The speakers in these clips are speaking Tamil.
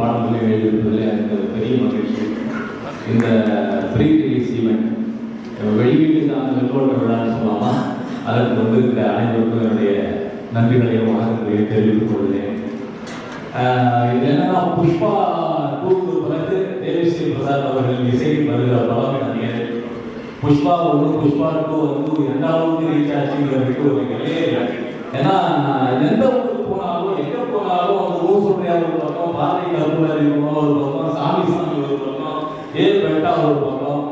பாடல்களை எழுதியிருப்பதில் எனக்கு பெரிய மகிழ்ச்சி. இந்த ப்ரீ ரிலீஸ் ஈவெண்ட் வெளியீட்டுக்கான வெள்ளோட்ட விழான்னு சொல்லலாமா, அதற்கு வந்திருக்கிற அனைவருக்கும் என்னுடைய நன்றிகளையும் வணக்கங்களையும் தெரிவித்துக் கொள்கிறேன். இது என்னன்னா, புஷ்பா 2க்கு பிறகு தேவிஸ்ரீ பிரசாத் அவர்கள் இசையில் வருகிற படம் நினைக்கிறேன். புஷ்பா 1 புஷ்பா 2 வந்து 2வது ரீச் ஆச்சுங்கிறதுக்கு ஒரு நிலையே இல்லை. ஏன்னா எந்த ஊருக்கு போனாலும் எங்கே போனாலும் அந்த ஊர் சொல்றியா ஒரு பக்கம், பாரதி கருப்புலாரி ஒரு பக்கம், சாமி ஒரு பக்கம், பெட்டா ஒரு பக்கம்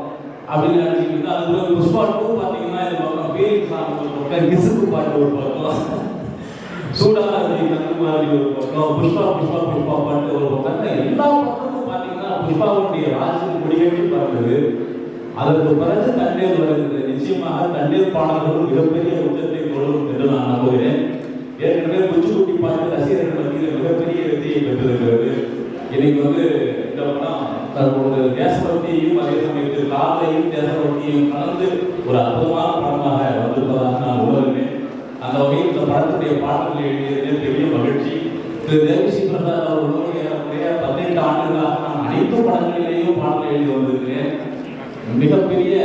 அப்படின்னு நினைச்சிக்கிட்டு, அது போய் புஷ்பா 2 பார்த்தீங்கன்னா இது பக்கம் ஃபீலிங்ஸ் ஒரு பக்கம், கிசுக்கு பாட்டு ஒரு பக்கம், சூடாதி கருப்புலாரி ஒரு பக்கம், புஷ்பா பாட்டு ஒரு பக்கம், எல்லா பக்கமும் பார்த்தீங்கன்னா புஷ்பாவுடைய ராஜ்யம் முடியவே பார்த்தது. அதற்கு பிறகு தண்ணீர் வருகிறது. நிச்சயமாக தண்ணீர் பாடல்கள் மிகப்பெரிய உச்சத்தை கொள்ளும் என்று நான் நம்புகிறேன். ஏற்கனவே குச்சிக்குட்டி பாட்டு ரசிகர்கள் மத்தியில் மிகப்பெரிய வெற்றியை பெற்றிருக்கிறது. இன்னைக்கு வந்து இந்த படம் ஒரு தேசபக்தியையும் அதே சமயத்தில் காதலையும் தேசபக்தியையும் கலந்து ஒரு அற்புதமான படமாக வந்திருப்பதாக நான் உணர்கிறேன். அந்த வகையில் இந்த படத்துடைய பாடல்களை எழுதியதே பெரிய மகிழ்ச்சி. திரு தேவிஸ்ரீ பிரசாத் அவர்களுடைய 18 ஆண்டுகளாக நான் அனைத்து படங்களிலேயும் பாடல்கள் எழுதி வந்திருக்கிறேன். மிகப்பெரிய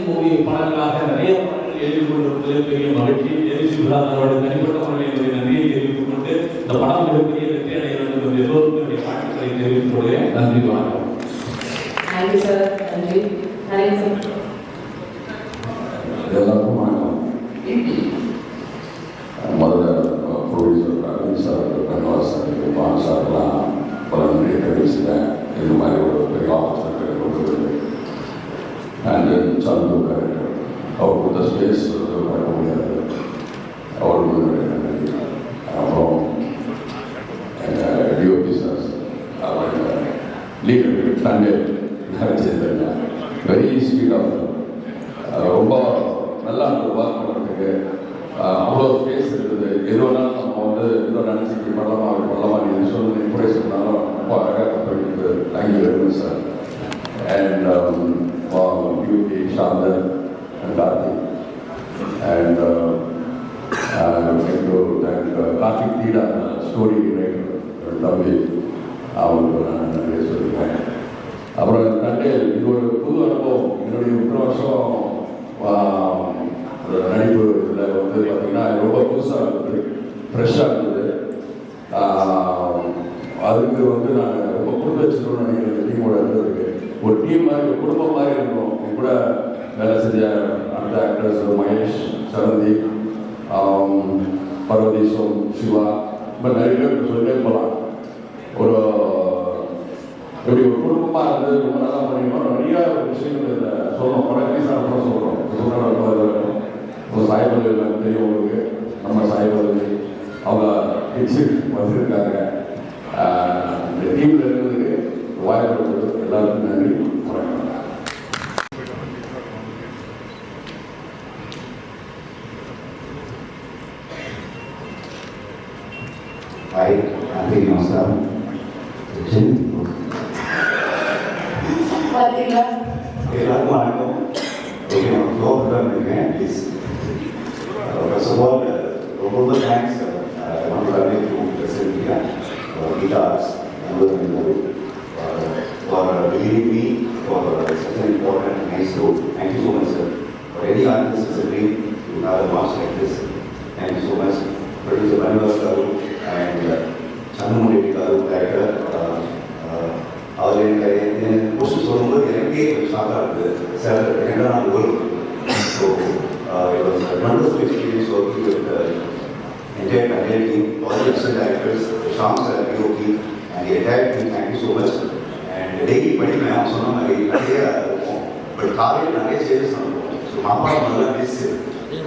மூவி படங்களாக நிறைய படங்கள் எழுதி கொண்டிருப்பது பெரிய மகிழ்ச்சி. தேவிஸ்ரீ பிரசாத் அவருடைய தனிப்பட்ட முறையில் நன்றியை தெரிவித்துக் கொண்டு இந்த படம் மிகப்பெரிய வெற்றி அடைய வேண்டும் என்று எல்லோருக்கும் என்னுடைய வாழ்த்துக்களை தெரிவித்துக் கொள்கிறேன். நன்றி, வணக்கம். நன்றி சார். நன்றி. எல்லாருக்கும் வணக்கம். முதல்ல ப்ரொடியூசர் அரவிந்த் சார், கன்வாஸ் சார், பான் சார்லாம் பல நன்றியை தெரிவிச்சுட்டேன். இந்த மாதிரி ஒரு பெரிய ஆப்பர்ச்சுனிட்டி கொடுத்தது. அண்ட் சந்து கேரக்டர் அவர் கொடுத்த ஸ்பேஸ் பார்க்க முடியாது, அவருக்கு நன்றி. அப்புறம் டிஓபி சார், அவருடைய லீடர் சண்டே சேர்ந்தாங்க. வெரி ஸ்பீட் ஆஃப் ரொம்ப நல்லா இருந்தது ஒர்க் பண்ணுறதுக்கு. அவ்வளோ ஸ்பேஸ் இருக்குது. எது வேணாலும் நம்ம வந்து இன்னும் நினச்சிட்டு பண்ணலாமா நீங்கள் சொன்ன இன்ஃபர்மேஷன் பண்ணாலும் ரொம்ப அழகாக போயிட்டு. Thank you very much sir. And beauty, Chandar and Karthik. And I would like to thank Karthik Tida, story writer, Tamil. அவருக்கு நான் நிறைய சொல்லியிருக்கேன். அப்புறம் கண்டேல் இது ஒரு புது அனுபவம். என்னுடைய 3 வருஷம் நடிப்பு இதில் வந்து பார்த்திங்கன்னா ரொம்ப புதுசாக இருந்தது, ஃப்ரெஷ்ஷாக இருந்தது. அதுக்கு வந்து நான் ரொம்ப கொடுத்து வச்சுக்கணும்னு நினைக்கிறேன். டீமோட இருந்ததுக்கு ஒரு டீம் மாதிரி, ஒரு குடும்பம் மாதிரி இருக்கணும். என் கூட வேலை செஞ்ச அந்த ஆக்டர்ஸ் மகேஷ், சரந்தீப், பர்வதீஸ்வம், சிவா, இப்போ நிறைய பேர் சொல்லிட்டே போகலாம். ஒரு எப்படி ஒரு குடும்பமாக இருந்து ரொம்ப நல்லா பண்ணிக்கணும். நிறையா விஷயங்கள் இதில் சொல்லணும். படம் கூட சொல்கிறோம். ஒரு சாய்பல் தெரியும் உங்களுக்கு. நம்ம சாய்பல் அவங்க வந்திருக்காங்க. இந்த டீமில் இருக்கிறதுக்கு வாய்ப்பு கொடுத்தது எல்லாருக்கும் நன்றி. ஹாய், நன்றி, நமஸ்காரம். எல்லாருக்கும் வணக்கம். ஃப்ளோர் இருக்கேன். ப்ளீஸ் ஃபர்ஸ்ட் ஆஃப் ஆல் ரொம்ப thanks guitars for believing me for such an important nice role. Thank you so much, sir. For any artist, it's a dream to have a march like this. Thank you so much. Producer Banivas Garu and Chandramouli Garu, director. அவர் எனக்கு போஸ்ட் சொல்லும்போது எனக்கே ஷாக்காக இருக்குது சார். ரெண்டாம் நாள் வரும். So it was tremendous experience working with entire Kannel team, all the excellent directors, Shyam sir, DOP, and the entire team. Thank you so much. And daily படிப்பேன் அவங்க சொன்ன மாதிரி நிறைய இருக்கும். பட் காலையில் நிறைய சேஞ்சஸ் நடக்கும். ஸோ மாப்பா நல்லா பேசி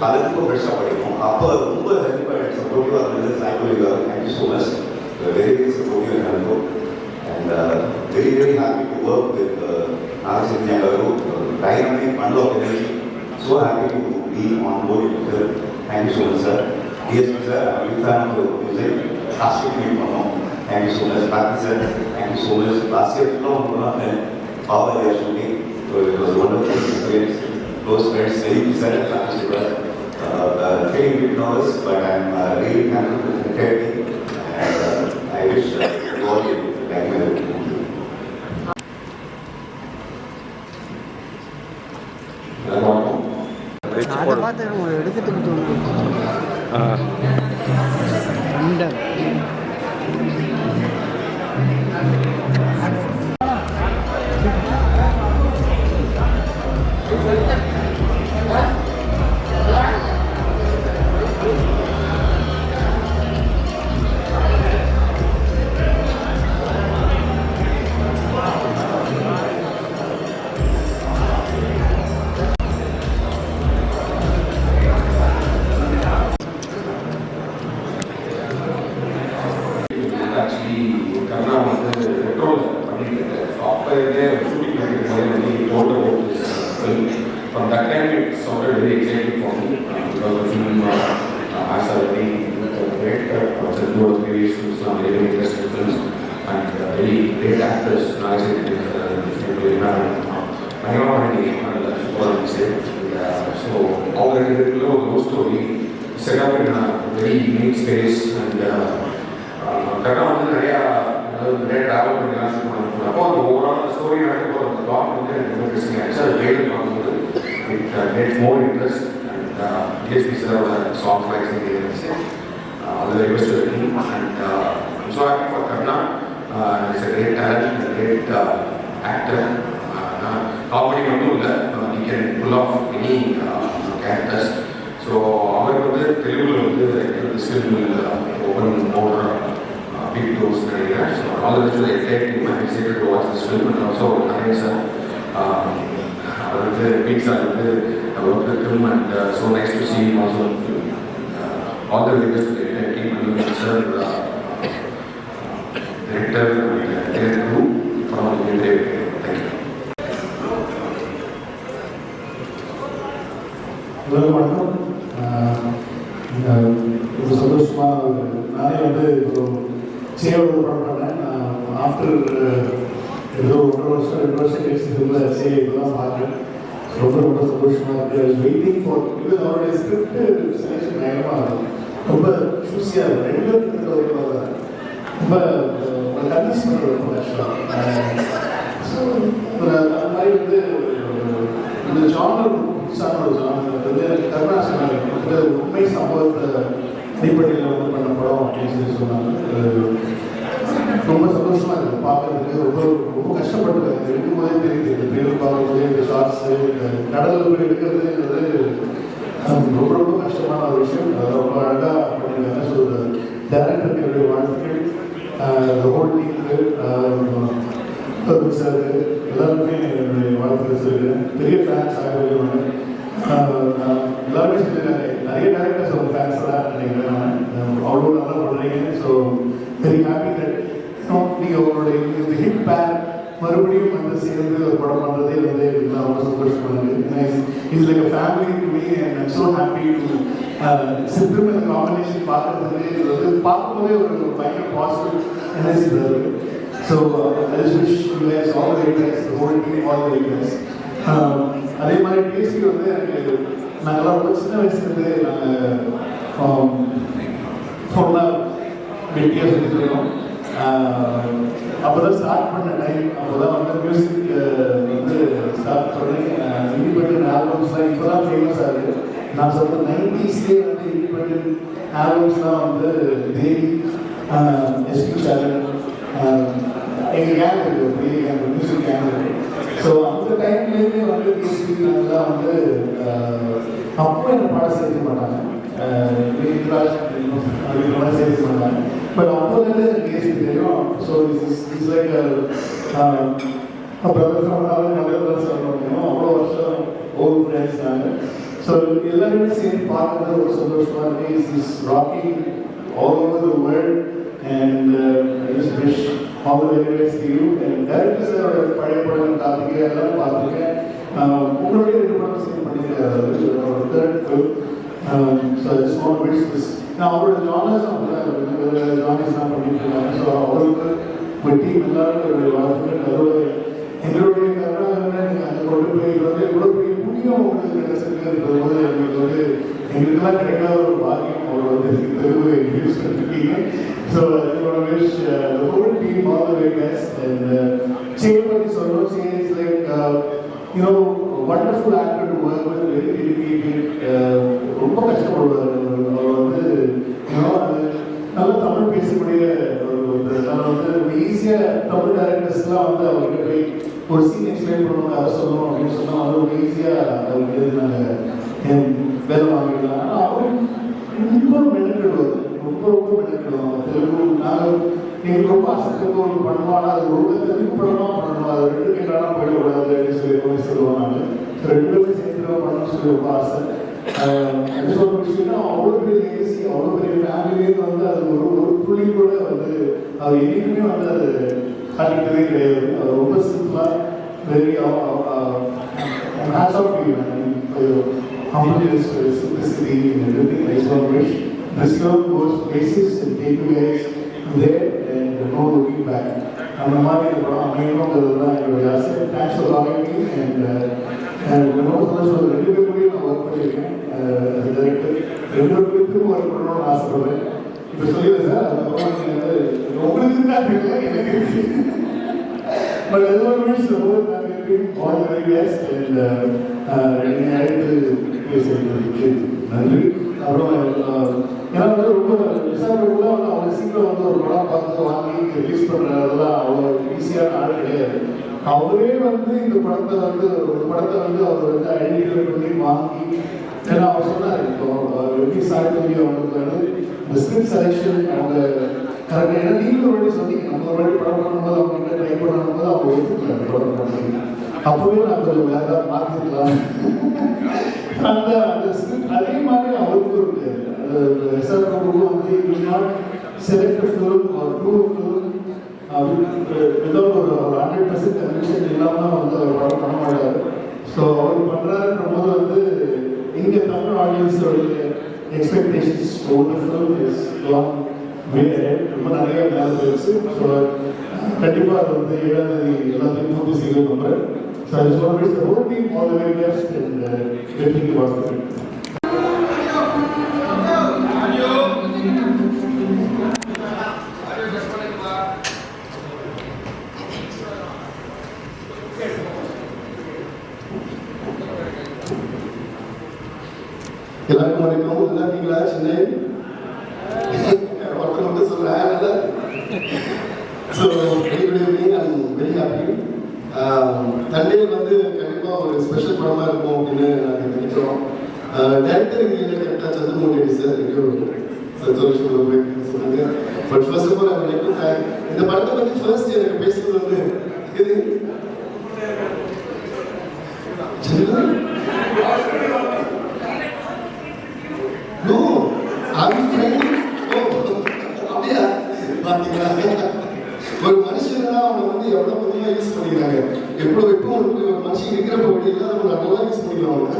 காலத்துக்கும் ஃப்ரெஷ்ஷாக படிப்போம். அப்போ ரொம்ப ஹெல்ப்பாக சப்போர்ட்டிவாக இருந்தது சாய்பலிகார். Thank you so much. Very very supportive and helpful. And very very happy to work with Nagasandhya garu. Dynamic bundle of energy. So happy to be on board with her. Thank you so much, sir. Yes, sir. I'm a big fan of your music. Last week we went. Thank you so much, Bharti sir. Thank you so much. Last year, power they are shooting. So it was a wonderful experience. Close friends, very good sir. Feeling a bit nervous, but I'm really thankful to the entire team. And I wish you all the அப்போ இருந்தே ஷூட்டிங் வந்து told about this film. From that time it sounded very exciting for me because the film has already great also 2 or 3 years some very interesting films and very great actors. So already the love story set up in a very unique space and கரெக்டாக வந்து நிறைய ட்ராவல் பண்ணிக்கலாம் அப்போ அந்த ஓவரால் ஸ்டோரி நடக்கும்போது அந்த டாக் வந்து எனக்கு ரொம்ப இன்ட்ரெஸ்டிங் ஆகிடுச்சு அது ட்ரெயிலர் பார்க்கும்போது it gets more interest and DSP சாரோட சாங்ஸ் லைக்ஸ் இருந்துச்சு அதில் rivers team and so happy for Karna it's a great talent great actor comedy மட்டும் இல்லை you can pull off any characters so அவருக்கு வந்து தெலுங்குல வந்து this film open more big doors நினைக்கிறேன். So all the best to the entire team. I am excited to watch this film and also Naren sir அவர் வந்து பீக் சார் வந்து work with him and so nice to see him also all the very best to the entire team and sir director and group from the entire team. Thank you. வணக்கம். ரொம்ப சந்தோஷமாக நானே வந்து இப்போ சேவோட படம் பண்ணேன். ஆஃப்டர் ஏதோ 1.5 வருஷம் 2 வருஷம் கழிச்சு திரும்ப சே இதெல்லாம் பார்க்குறேன். ரொம்ப ரொம்ப சந்தோஷமாக இருக்குது. வெயிட்டிங் ஃபார் இது அவருடைய ஸ்கிரிப்ட் செலெக்ஷன் பயங்கரமாக ரொம்ப சூஸியாக இருக்கும். 2 பேருக்கு ரொம்ப கன்வின்ஸ் பண்ணுறது ரொம்ப கஷ்டம். ஸோ அந்த மாதிரி வந்து இந்த ஜானர் புதுசான ஒரு ஜானர் வந்து கருணா சொன்னாங்க உண்மை சம்பவத்தை அடிப்படையில் வந்து பண்ண படம் அப்படின்னு சொல்லி சொன்னாங்க. ரொம்ப சந்தோஷமாக இருக்குது பார்க்கறதுக்கு. ரொம்ப ரொம்ப கஷ்டப்பட்டு எடுக்கும்போதே தெரியுது. இந்த பேர் பார்க்கும்போதே இந்த ஷார்ட்ஸு கடலில் போய் எடுக்கிறதுன்றது ரொம்ப ரொம்ப கஷ்டமான ஒரு விஷயம். ரொம்ப அழகாக பண்ணியிருக்காங்க. ஸோ டேரக்டருக்கு என்னுடைய வாழ்த்துக்கள். ஹோல் டீமுக்கு சார் எல்லாருமே என்னுடைய வாழ்த்துக்கள் சொல்லிடுறேன். பெரிய ஃபேன்ஸ் ஆகிடுவாங்க. எல்லாருமே சொல்லியிருக்காங்க நிறைய டேரக்டர்ஸ் ஒரு ஃபேன்ஸ் தான் நினைக்கிறேன். அவ்வளோ நல்லா பண்ணுறீங்க. ஸோ வெரி ஹாப்பி தட் நீங்கள் உங்களுடைய இந்த ஹிட் பேக் மறுபடியும் வந்து சேர்ந்து ஒரு படம் பண்ணுறதே வந்து எனக்கு ரொம்ப சந்தோஷமாக இருக்குது. It's like a family to me and I'm so happy to simple இந்த காம்பினேஷன் பார்க்குறதுக்கு இது வந்து பார்க்கும்போதே ஒரு பயங்கர பாசிட்டிவ் எனர்ஜி வருது. So I just wish you guys all the very best, the whole team all the very best. அதே மாதிரி டிஎஸ்பி வந்து எனக்கு நாங்கள்லாம் ரொம்ப சின்ன வயசுலேருந்து நாங்கள் ஃபோனாக வெட்டியாக சொல்லிட்டுருக்கோம். அப்போ தான் ஸ்டார்ட் பண்ண டைம். அப்போ தான் வந்து மியூசிக் வந்து ஸ்டார்ட் பண்ணி இண்டிபெண்டன்ட் ஆல்பம்ஸ்லாம் இப்போ தான் ஃபேமஸ் ஆகுது. நான் சொல்கிற 90ஸ்லேயே வந்து இண்டிபெண்டன்ட் ஆல்பம்ஸ்லாம் வந்து தேவி, எஸ்பி சேனல், எங்கள் கேங் இருக்குது, பெரிய கேங், மியூசிக் கேங் இருக்குது. ஸோ அந்த டைம்லேயுமே வந்து டிஎஸ்பி நாங்கள்லாம் வந்து அப்போ எனக்கு பாட சேர்க்க மாட்டாங்க, சேர்க்க மாட்டாங்க. பட் அப்போலேருந்து எனக்கு டிஎஸ்பி தெரியும். ஸோ இட்ஸ் லைக் பிரதர் சொல்லணும். அவ்வளோ வருஷம் ஓல்டு ஃப்ரெண்ட்ஸ் நாங்கள். ஸோ எல்லாருமே சேர்ந்து பார்க்குறது ஒரு சந்தோஷமாக இருக்குது. Is rocking all over the world and I just wish all the very best to you. And director sir பழைய படம் கார்த்திகை எல்லாம் பார்த்துருக்கேன். உங்களுடைய 2 படம் சேர்ந்து பண்ணியிருக்காரு. Third film. So I just want to wish this. நான் அவரோட ஜானர்ஸ் ஜானர்ஸ்லாம் பண்ணிட்டு இருக்காங்க. ஸோ அவருக்கு உங்கள் டீம் எல்லாருக்கும் வாழ்த்துக்கள். அதோட எங்களுடைய கருணாகரனை நீங்கள் அங்கே கொண்டு போய் வந்து இவ்வளோ பெரிய புண்ணியம் உங்களுக்கு கிடைச்சிருக்கிறது போது எங்களுக்கு வந்து எங்களுக்கெல்லாம் கிடைக்காத ஒரு பாக்கியம். அவர் வந்து தெருவை இன்ட்ரடியூஸ் பண்ணிருக்கீங்க. So I wish the whole team all the very best. And சேவதி சொல்லணும், she is like wonderful actor to work with, very dedicated. ரொம்ப கஷ்டப்படுவார் அவர் வந்து. நல்ல தமிழ் பேசக்கூடிய நம்ம வந்து ஈஸியாக தமிழ் டேரக்டர்ஸ்லாம் வந்து அவர்கிட்ட போய் ஒரு சீன் எக்ஸ்பிளைன் பண்ணணும், அதை சொல்லணும் அப்படின்னு சொன்னால் அது ரொம்ப ஈஸியாக அவருக்கு நாங்கள் வேலை வாங்கிடலாம். ஆனால் அவரும் ரொம்ப மெனக்கிடுவார், ரொம்ப ரொம்ப மெனக்கிடுவாங்க. தெலுங்கு நாங்கள் எங்களுக்கு ரொம்ப ஆசைக்கு ஒரு பண்ணுவோம். ஆனால் அது ரொம்ப தெலுங்கு படமாக பண்ணணும், அது 2 கேட்டாலும் போயிடக்கூடாது அப்படின்னு சொல்லி சொல்லுவோம். நாங்கள் 2 பேரும் சேர்ந்து பண்ணணும்னு சொல்லி ரொம்ப ஆசை. என்ன சொல்ற விஷயம்னா அவ்வளோ பெரிய லேசி, அவ்வளோ பெரிய ஃபேமிலியே வந்து அது ஒரு புள்ளி கூட வந்து அது என்னைக்குமே வந்து அது காட்டிக்கிட்டதே கிடையாது. அது ரொம்ப சிம்பிளாக very hats off you humbleness, simplicity and everything. I just want to wish this film goes places and take you guys there and no looking back. அந்த மாதிரி இந்த படம் அமையணுங்கிறது தான் என்னுடைய ஆசை. Thanks for calling me and ரெண்டு பேருக்குள்ளேயும் நான் ஒர்க் பண்ணியிருக்கேன். டைரக்டர் ரெண்டு பேருக்கும் ஒர்க் பண்ணணும்னு ஆசைப்படுறேன். இப்போ சொல்லிடுறேன் சார், அந்த படம் உங்களுக்கு தான் தெரியல, எனக்கு இருக்கு. பட் அது ஒரு விஷயம் ஆல் வெரி பெஸ்ட் அண்ட் என்னை அழைத்து பேசுகிறதுக்கு நன்றி. அப்புறம் ஏன்னா வந்து ரொம்ப விசாரணைக்குள்ள வந்து அவங்க சீக்கிரம் வந்து ஒரு படம் பார்த்து வாங்கி ரிலீஸ் பண்ணுறதெல்லாம் அவ்வளோ ஈஸியான ஆள் கிடையாது. அவரே வந்து இந்த படத்தை வந்து ஒரு படத்தை வந்து அவர் வந்து ஐடென்டிஃபை பண்ணி வாங்கி, ஏன்னா அவர் சொன்னார் இப்போ எப்படி சாய்த்தொழி அவங்களுக்கு வந்து இந்த ஸ்கிரிப்ட் செலெக்ஷன் அவங்க கரெக்டாக, ஏன்னா நீங்களும் ஒரு சொன்னீங்க நம்ம ஒரு வாட்டி படம் பண்ணும்போது அவங்க என்ன ட்ரை பண்ணும்போது அவங்க ஒத்துக்கல படம் பண்ணி, அப்போவே நான் கொஞ்சம் வேற ஏதாவது மாற்றிக்கலாம். அந்த அந்த ஸ்கிரிப்ட் அதே மாதிரி அவருக்கும் இருக்கு. ரிசர்வ் வந்து செலக்ட் ஃபிலிம் ஒரு டூ ஃபிலிம் விதவுட் ஒரு 100% கன்விக்ஷன் இல்லாமல் வந்து அவர் படம் பண்ண மாட்டார். ஸோ அவர் பண்ணுறாருன்ற போது வந்து இங்கே தமிழ் ஆடியன்ஸோடைய எக்ஸ்பெக்டேஷன்ஸ் ஒவ்வொரு ஃபிலிம் இஸ் லாங் ரொம்ப நிறைய மேலே போயிடுச்சு. ஸோ கண்டிப்பாக அது வந்து 7ஆம் தேதி எல்லாத்தையும் பூர்த்தி செய்யணும் நம்புறேன். So I just want to wish the whole team all the very best and வெற்றிக்கு வாழ்த்துக்கள். எல்லாருக்கும் வணக்கம். நல்லா இருக்கீங்களா? சென்னை ஒருத்தர் மட்டும் சொல்கிறேன். So very good evening. I am very happy. தண்டையில் வந்து கண்டிப்பாக ஒரு ஸ்பெஷல் படமாக இருக்கும் அப்படின்னு நாங்கள் நினைக்கிறோம். டேரக்டர் இங்கே கரெக்டாக சந்திரமூர்த்தி சார் எங்கேயும் சந்தோஷம் சொன்னாங்க. But first of all I like to thank இந்த படத்தை பற்றி ஃபர்ஸ்ட் எனக்கு பேசுறது வந்து இது No, I'm friendly. அப்படியா பார்த்தீங்களா? ஒரு மனுஷனா அவங்க வந்து எவ்வளோ பொதுவாக யூஸ் பண்ணிக்கிறாங்க. எவ்வளோ எப்போ ஒரு மனுஷன் இருக்கிறப்ப அப்படி இல்லாத நல்லா யூஸ் பண்ணிக்கலாம்.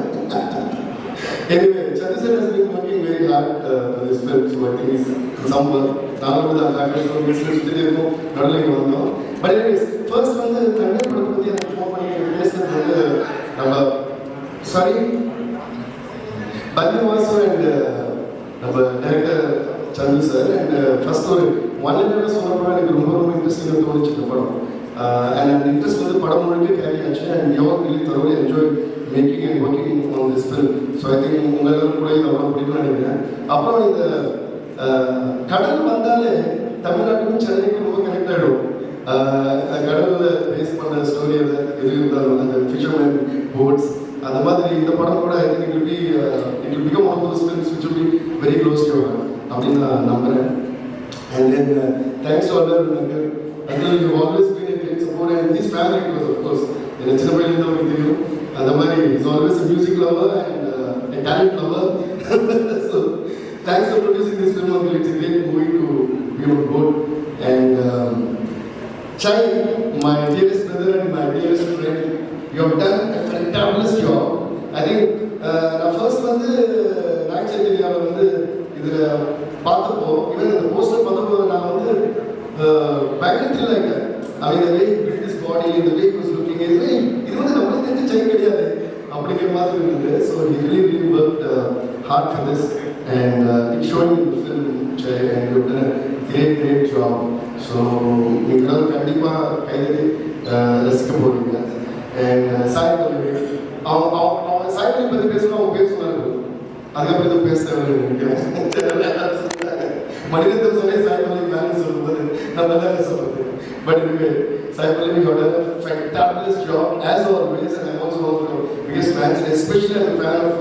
Anyway, Chandra has been working very hard for this film, so I think it's somewhere. நானும் வந்து அந்த ஆக்டர்ஸோட பேசிட்டு இருக்கோம், நடுவில் வந்தோம். பட் anyways, ஃபர்ஸ்ட் வந்து கண்டே படத்தை பற்றி எனக்கு ஃபோன் பண்ணி பேசுறது வந்து நம்ம சாரி Bhajan Vasu and நம்ம director Sandhu sir and first ஒரு 1 இயர் சொன்னப்போ எனக்கு ரொம்ப ரொம்ப இன்ட்ரெஸ்டிங்காக தோணுச்சு இந்த படம். அண்ட் அந்த இன்ட்ரெஸ்ட் வந்து படம் முழுக்க கேரி ஆச்சு. And you are really thoroughly enjoy making and working on this film. So I think உங்களுக்கு கூட இது அவ்வளோ பிடிக்கும்னு நினைக்கிறேன். அப்புறம் இந்த கடல் வந்தாலே தமிழ்நாட்டுக்கும் சென்னைக்கும் ரொம்ப கனெக்ட் ஆகிடும். கடலில் பேஸ் பண்ண ஸ்டோரி அது எது இருந்தாலும் அந்த ஃபிஷர்மேன் போட்ஸ் அந்த மாதிரி இந்த படம் கூட I think it will become one of those films which will be very close to your heart அப்படின்னு நான் நம்புறேன். And then thanks to all until you always been a great support and this family because of course in சின்ன பையன் தான் உங்களுக்கு தெரியும். அந்த மாதிரி is always a music lover and a talent lover. So thanks for producing this film. It's a great movie to be on board. And Chai, my dearest brother and my dearest friend, you have done a fantabulous job. I think நான் ஃபர்ஸ்ட் வந்து நாக் சைத்தன்யாவை வந்து இதில் பார்த்தப்போ ஈவன் இந்த போஸ்டர் பார்த்தப்போ நான் வந்து பயங்கர த்ரில் ஆகிட்டேன். அவங்க வே பில்ட் திஸ் பாடி இந்த வே வாஸ் லுக்கிங் இது வந்து நம்மளுக்கு தெரிஞ்ச சை கிடையாது அப்படிங்கிற மாதிரி இருந்தது. So he really worked hard for this and it showing in the film சை and you done great job. So நீங்களும் கண்டிப்பாக கைதடி ரசிக்க போகிறீங்க. அண்ட் சாய்பல்லவி அவன் சாய்பல்லவி பற்றி பேசணும் அவங்க பேர் சொன்னாங்க. அதுக்கப்புறம் எதுவும் பேச மனிதன் சொன்னே சாய்பல்லவி மேலே சொல்லும்போது நம்ம தான் சொல்லுறது. பட் இதுவே Sai Pallavi got a fantabulous job as always and I'm also one of the biggest fans and especially I'm a fan of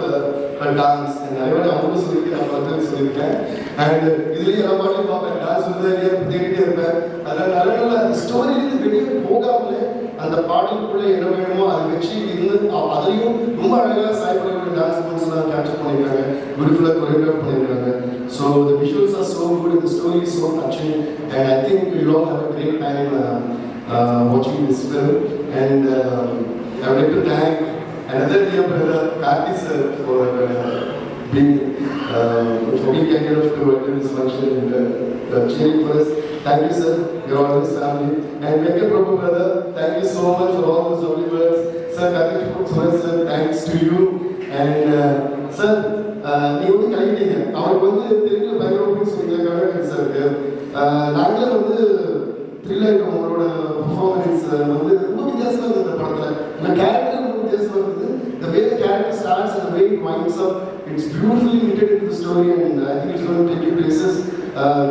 her dance and I அவங்களும் சொல்லியிருக்கேன், நான் பார்த்து சொல்லியிருக்கேன். அண்ட் இதுலேயும் எல்லா பாட்டையும் பார்ப்பேன், டான்ஸ் வந்து தேடிட்டே இருப்பேன். அதனால் நல்ல நல்ல ஸ்டோரியிலேருந்து வெளியே போகாமலே அந்த பாடலுக்குள்ளே என்ன வேணுமோ அதை வச்சு இருந்து அதையும் ரொம்ப அழகாக சாய்பல்லவியோட டான்ஸ் மூவ்ஸ்லாம் கேப்சர் பண்ணியிருக்காங்க, பியூட்டிஃபுல்லாக கொரியோகிராஃப் பண்ணியிருக்காங்க. So the visuals are so good and the story is so touching and I think we all have a great time watching this film. And I would like to thank another dear brother, Karthi sir, for being kind enough to attend this function and cheering for us. Thank you, sir. You're always family. And Venkat Prabhu brother, thank you so much for all those lovely words. Sir, Karthi Suresh sir, thanks to you. And sir, நீங்க வந்து கலைஞீங்க அவருக்கு வந்து தெலுங்குல பயோபிக்ஸ் சொன்னீங்க கவிஞர் சாருக்கு நாங்களும் வந்து த்ரில்லர் உங்களோட பெர்ஃபார்மன்ஸ் வந்து ரொம்ப வித்தியாசமா இருந்தது இந்த படத்துல இந்த கேரக்டர் ரொம்ப வித்தியாசமா இருந்தது the way the character starts and the way it winds up it's beautifully knitted into the story and I think it's going to take you places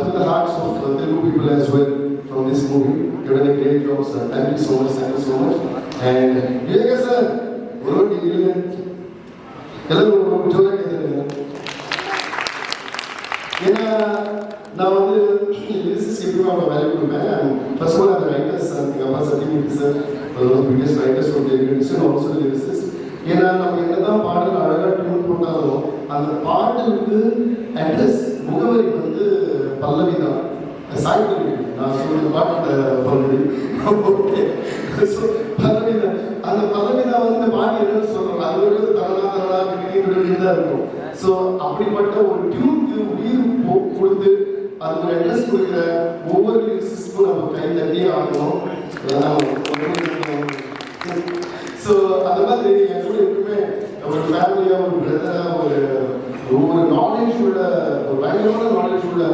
to the hearts of Telugu people as well from this movie. You've done a great job, sir. Thank you so much. And Vivek sir, ஒரு எல்லாரும் ரொம்ப ஜோரா கேட்குறீங்க ஏன்னா நான் வந்து லிரிசிஸ்ட் எப்படியும் அவங்க வேல்யூ கொடுப்பேன் ஃபர்ஸ்ட் ஆல் அந்த ரைட்டர்ஸ் எங்கள் அப்பா Sathyamurthy sir biggest writers for lyrics and also lyricist ஏன்னா நம்ம என்னதான் பாடல் அழகாக டியூன் போட்டாலும் அந்த பாடலுக்கு அட்ரஸ் முகவரி வந்து பல்லவி தான் சாய் பல்லவி நான் சொல்ற பாட்டு பல்லவி ஓகே ஸோ பல்லவி தான் அந்த பல்லவி தான் வந்து இந்த பாட்டு என்னன்னு சொல்கிறோம் அது வந்து தரலா தான் இருக்கும் ஸோ அப்படிப்பட்ட ஒரு டியூனுக்கு உயிர் கொடுத்து அது ஒரு அட்ரஸ் கொடுக்குற ஒவ்வொரு லிரிக்ஸுக்கும் நம்ம கை தட்டியே ஆகணும் ஸோ அந்த மாதிரி என் கூட எப்பவுமே ஒரு ஃபேமிலியாக ஒரு பிரதராக ஒரு நாலேஜ் உள்ள ஒரு பயங்கரமான நாலேஜ் உள்ள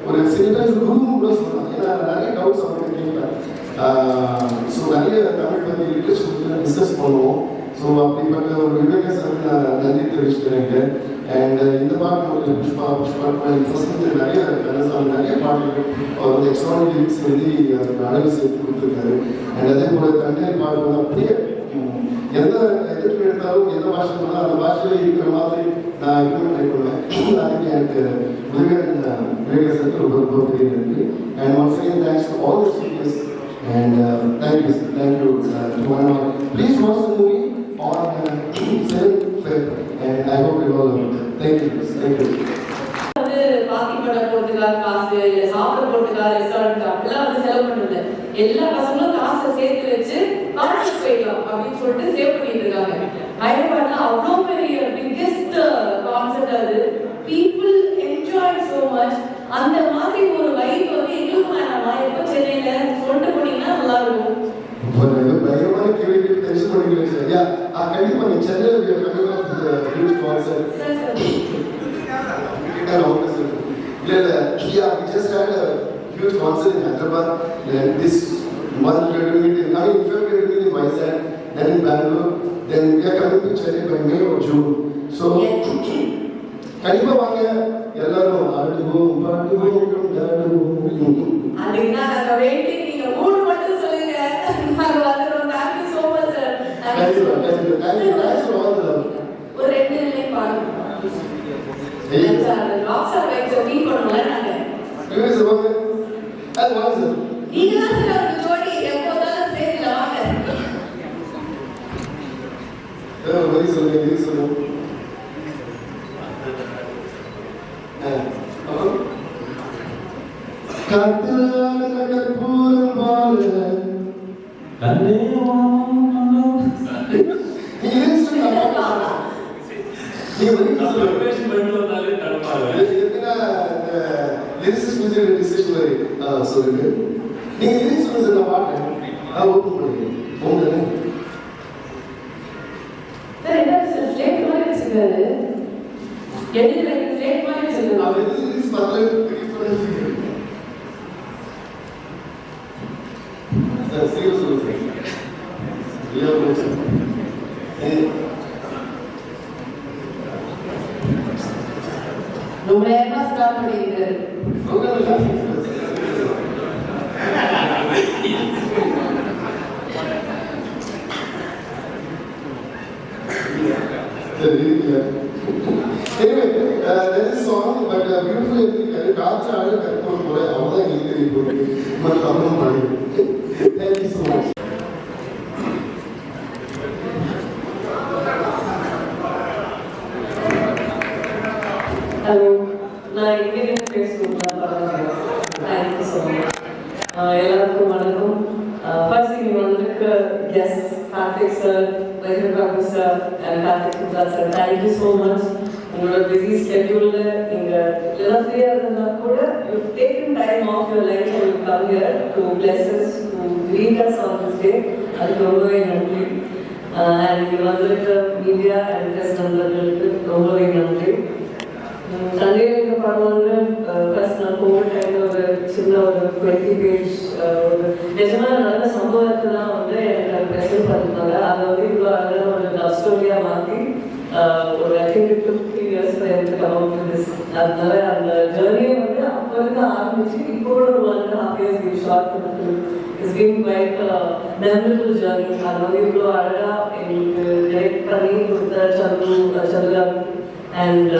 ஒரு சிலடைஸ் குருவும் கூட சொல்லலாம் ஏன்னா நிறைய டவுட்ஸ் அவங்க கேட்பேன் ஸோ நிறைய தமிழ் பற்றி லிட்ரேச்சர் டிஸ்கஸ் பண்ணுவோம் ஸோ அப்படிப்பட்ட ஒரு விவேக சார் நான் நன்றி தெரிவிச்சுக்கிறேன் அண்ட் இந்த பாட்டு வந்து புஷ்பா ஃபர்ஸ்ட் வந்து நிறைய பாட்டுகள் அவர் வந்து எக்ஸ்ட்ரானிக் லிரிக்ஸ் எழுதி அழகு சேர்த்து கொடுத்துருக்காரு அண்ட் அதே போல் கண்ணீர் பாட்டு வந்து அப்படியே எந்த எதிர்ப்பு எடுத்தாலும் எந்த பாஷை பண்ணாலும் அந்த பாஷையில் இருக்கிற மாதிரி நான் இம்ப்ளிமெண்ட் பண்ணுவேன் அதுக்கு எனக்கு விவேக சாருக்கு ரொம்ப ரொம்ப பெரிய நன்றி and once again thanks to all the speakers and thank you to one and all please watch the movie on 7th Feb and I hope you all love it. Thank you. வந்து பாத்தி பட போறதுக்காக காசு இல்ல சாப்பிட போறதுக்காக ரெஸ்டாரண்ட் அப்படிலாம் வந்து செலவு பண்றது எல்லா பசங்களும் காசை சேர்த்து வச்சு கான்சர்ட் போயிடலாம் அப்படின்னு சொல்லிட்டு சேவ் பண்ணிட்டு இருக்காங்க ஹைதராபாத்ல அவ்வளோ பெரிய பிக்கெஸ்ட் கான்சர்ட் அது பீப்புள் என்ஜாய் சோ மச் அந்த மாதிரி ஒரு வைப் வந்து எங்களுக்கு வேணாமா எப்போ சென்னையில சொல்லிட்டு போனீங்கன்னா நல்லா இருக்கும் பயங்கரமான கேள்வி டென்ஷன் பண்ணிக்கிறேன் சார் யா கண்டிப்பா நீ சென்னையில் we are coming up with a huge concert இல்ல yeah we just had a huge concert in Hyderabad and this month we are doing it in February in Vizag then in Bangalore then we are coming to Chennai by May or June so கண்டிப்பா வாங்க எல்லாரும் ஆடுவோம் பாடுவோம் அதுக்கு நான் நாங்க வெயிட்டிங் நீங்க மூணு மட்டும் சொல்லுங்க நாங்க வந்துறோம் thank you so much sir thank you for all the ஒரு ரெண்டு லைன் பாருங்க சார் ராக்ஸா வைக்ஸ் மீட் பண்ணல நாங்க யூஸ் வாங்க அது வாங்க நீங்க தான் சார் அந்த ஜோடி எப்போதான் சேர்ந்து வாங்க வரி சொல்லுங்க இது சொல்லுங்க கத்தலான கற்பூரம் போல கண்ணே சொல்லுங்க நீங்க எது சொல்லுங்க நான் பாட்டேன் நான் ஓப்பன் பண்ணுங்க போங்க சார் என்ன சார் ஸ்லேட் மாதிரி வச்சிருக்காரு எதுல ஸ்லேட் மாதிரி வச்சிருக்காரு அவர் எது பத்தல சார் சீரியஸ் சொல்லுங்க இல்ல ரொம்ப நேரமா ஸ்டார்ட் பண்ணிருக்காரு Anyway, there is a song, but beautiful ending. Kaatha aadu karpooram pole avada engalukku theriyum. But avum paadi. Thank you so much. Hello, நான் இங்க பேசுறேன். Thank you so much. எல்லாருக்கும் வணக்கம். guests, Karthik sir, Vaishnav Prabhu sir, and Karthik Kudla sir. Thank you so much. உங்களோட busy schedule நீங்க எல்லாம் ஃப்ரீயா இருந்தா கூட you've taken time off your life and you come here to bless us, to lead us on this day. அதுக்கு ரொம்பவே நன்றி. And இங்க வந்திருக்க மீடியா அண்ட் பிரஸ் நண்பர்களுக்கு ரொம்பவே நன்றி. சண்டேல இந்த படம் வந்து ஃபர்ஸ்ட் நான் கோவிட் டைம்ல ஒரு சின்ன ஒரு 20 பேஜ் ஒரு நிஜமா நல்ல சம்பவத்தை தான் வந்து எனக்கு ப்ரெசென்ட் பண்ணிருந்தாங்க. அதை வந்து இவ்வளோ அழகாக ஒரு லவ் ஸ்டோரியாக மாற்றி ஒரு I think it took 3 years for them to come out with this. அதனால அந்த ஜேர்னியை வந்து அப்போ இருந்து ஆரம்பிச்சு இப்போ ஒரு 1.5 years we shot for the film. It's been quite a memorable journey. அது வந்து இவ்வளோ அழகாக எங்களுக்கு டைரக்ட் பண்ணி கொடுத்த சந்துராம் and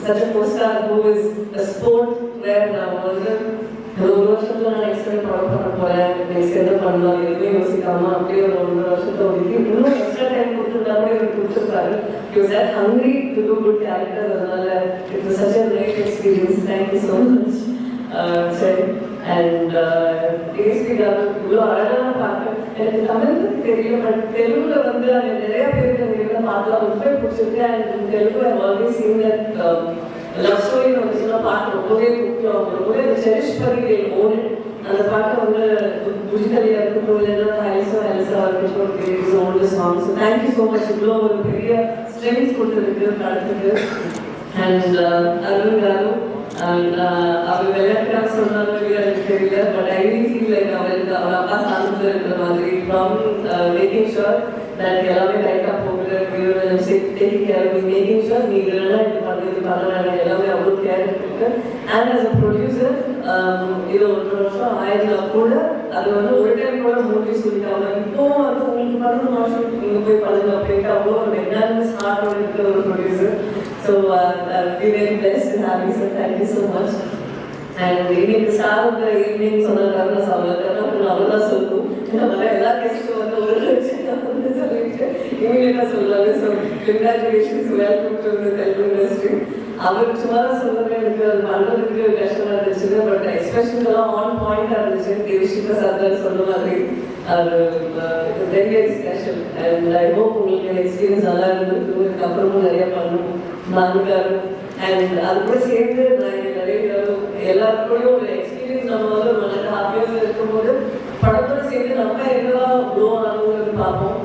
such a co-star who is a sport where நான் வந்து ஒரு வருஷத்துல நான் எக்ஸ்பெக்ட் பண்ண போறேன், நெக்ஸ்ட் என்ன பண்ணலாம் எதுவுமே யோசிக்காம அப்படியே ஒரு 1.5 வருஷத்தை ஒதுக்கி இன்னும் எக்ஸ்ட்ரா டைம் கொடுத்துருந்தா கூட எனக்கு கொடுத்துருக்காரு. He was that hungry to do good character. அதனால it was such a great experience. Thank you so much. சரி அண்ட் டிஎஸ்பி காரு இவ்வளோ அழகான பாட்டு எனக்கு தமிழ் பற்றி தெரியல, பட் தெலுங்குல வந்து அது நிறைய பேருக்கு அந்த இதில் பாட்டுலாம் ரொம்ப பிடிச்சிருக்கு. And Telugu I always scene that love story வந்துச்சுன்னா பாட்டு ரொம்பவே முக்கியம், ரொம்பவே செரிஷ் பண்ணி ஓடு. அந்த பாட்டை வந்து புஜிதலியா இருக்கட்டும் இல்லைன்னா ஹைலஸா இருக்கட்டும் it's old song. So thank you so much. இவ்வளோ ஒரு பெரிய ஸ்ட்ரென்த் கொடுத்துருக்கு படத்துக்கு. அண்ட் அருண் காரு அவர் விளையாட்டுக்காக சொன்னாங்க எனக்கு தெரியல, but I really feel like அவருக்கு அவர் அப்பா சார்ந்து இருக்கிற மாதிரி ஃப்ரம் மேக்கிங் ஷுர் தட் எல்லாமே கரெக்டாக போகுது, taking care of making sure நீ இதெல்லாம் இது பண்ண எல்லாமே அவ்வளோ கேர் இருக்கு. அண்ட் ஆஸ் அ ப்ரொடியூசர் இது 1 வருஷம் ஆயிடுனா கூட அது வந்து ஒரு டைம் கூட மூடி சொல்லிட்டாங்க. இப்போ வந்து உங்களுக்கு 11 வருஷம் நீங்கள் போய் பண்ணுங்க அப்படின்ட்டு அவ்வளோ ஒரு மெக்னானிமஸ் ஹார்ட்டோட இருக்கிற ஒரு producer. So we very blessed in having sir. Thank you so much. And இன்னைக்கு ஸ்டார் ஆஃப் த ஈவினிங் சொன்னாங்க சொல்லலாம் அவ்வளோதான் சொல்லணும். நம்ம எல்லா கெஸ்ட்டும் வந்து ஒரு லட்சம் வந்து சொல்லிட்டு இமீடியட்டாக சொல்லுவாங்க. So congratulations, welcome to the Telugu industry. அவர் சும்மா சொல்லுறது எனக்கு அது பண்ணுறதுக்கு கஷ்டமாக இருந்துச்சு, பட் எக்ஸ்பிரஷன்ஸ் எல்லாம் ஆன் பாயிண்டாக இருந்துச்சு. தேவிஷிகா சார் சொன்ன மாதிரி அது very very special. And I hope உங்களுக்கு எக்ஸ்பீரியன்ஸ் நல்லா இருந்திருக்கு. இதுக்கப்புறமும் நிறைய பண்ணணும் நான்காரு. அண்ட் அது கூட சேர்ந்து நான் நிறைய எல்லாருக்கூடையும் ஒரு எக்ஸ்பீரியன்ஸ் நம்ம வந்து ஒரு 1.5 years இருக்கும்போது படத்தோட சேர்ந்து நம்ம என்னதான் க்ரோ ஆகணுங்கிறது பார்ப்போம்.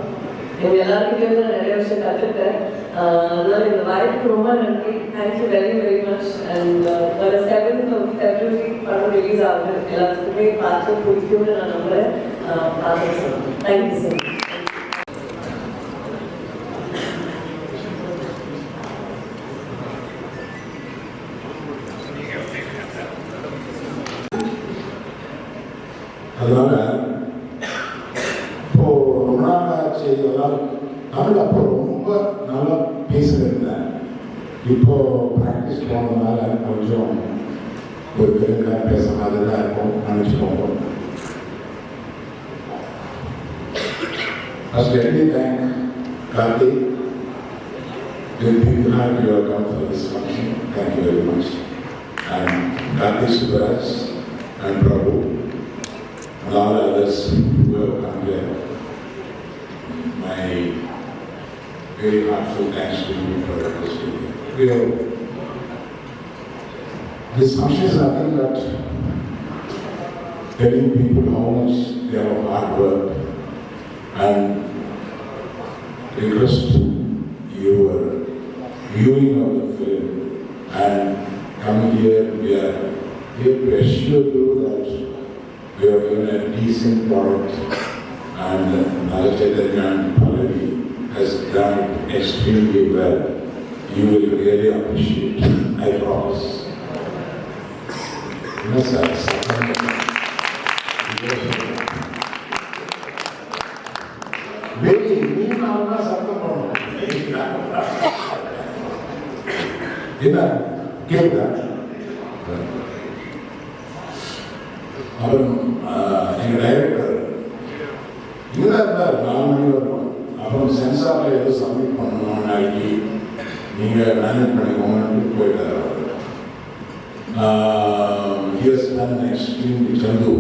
எங்கள் எல்லாருக்கிட்டே நான் நிறைய விஷயம் கற்றுக்கிட்டேன். அதனால இந்த வாய்ப்புக்கு ரொம்ப நன்றி. Thank you very very much. And வர 7th of February படம் ரிலீஸ் ஆகுது. எல்லாத்துக்குமே பார்த்து பிடிக்கும்னு நான் நம்புகிறேன். பார்த்து சொல்லுங்கள். Thank you sir. அதனால இப்போ ரொம்ப நாள் ஆச்சு இதெல்லாம் தமிழ் அப்போ ரொம்ப நல்லா பேசுகிறேன். இப்போ ப்ராக்டிஸ் போனதுனால கொஞ்சம் ஒரு தெலுங்காக பேச மாதிரி தான் இருக்கும் நினச்சிக்கோங்க. First, let me thank Karthi. You people have your come for this function. Thank you very much. And Karthi Subaraj and Prabhu and all others who have come here. My very heartfelt thanks to you for this video. This function is nothing but telling people how much they have hard work and request your viewing of the film and coming here. We are here to assure you that we have given a decent product, and Nalachaitanya and Pallavi has done it extremely well. You will really appreciate, I promise. Yes, sir. Very mean சத்தம் பண்ணணும். என்ன கேட்குதா? அப்புறம் எங்கள் டைரக்டர் இங்கே தான் இருந்தார். 4 மணி வரும். அப்புறம் சென்சாரில் ஏதோ சப்மிட் பண்ணணும் நாளைக்கு, நீங்கள் மேனேஜ் பண்ணிக்கோங்கன்னு போயிட்டார். ஹியர்ஸ் தான் எக்ஸ்ட்ரீம்லி சந்து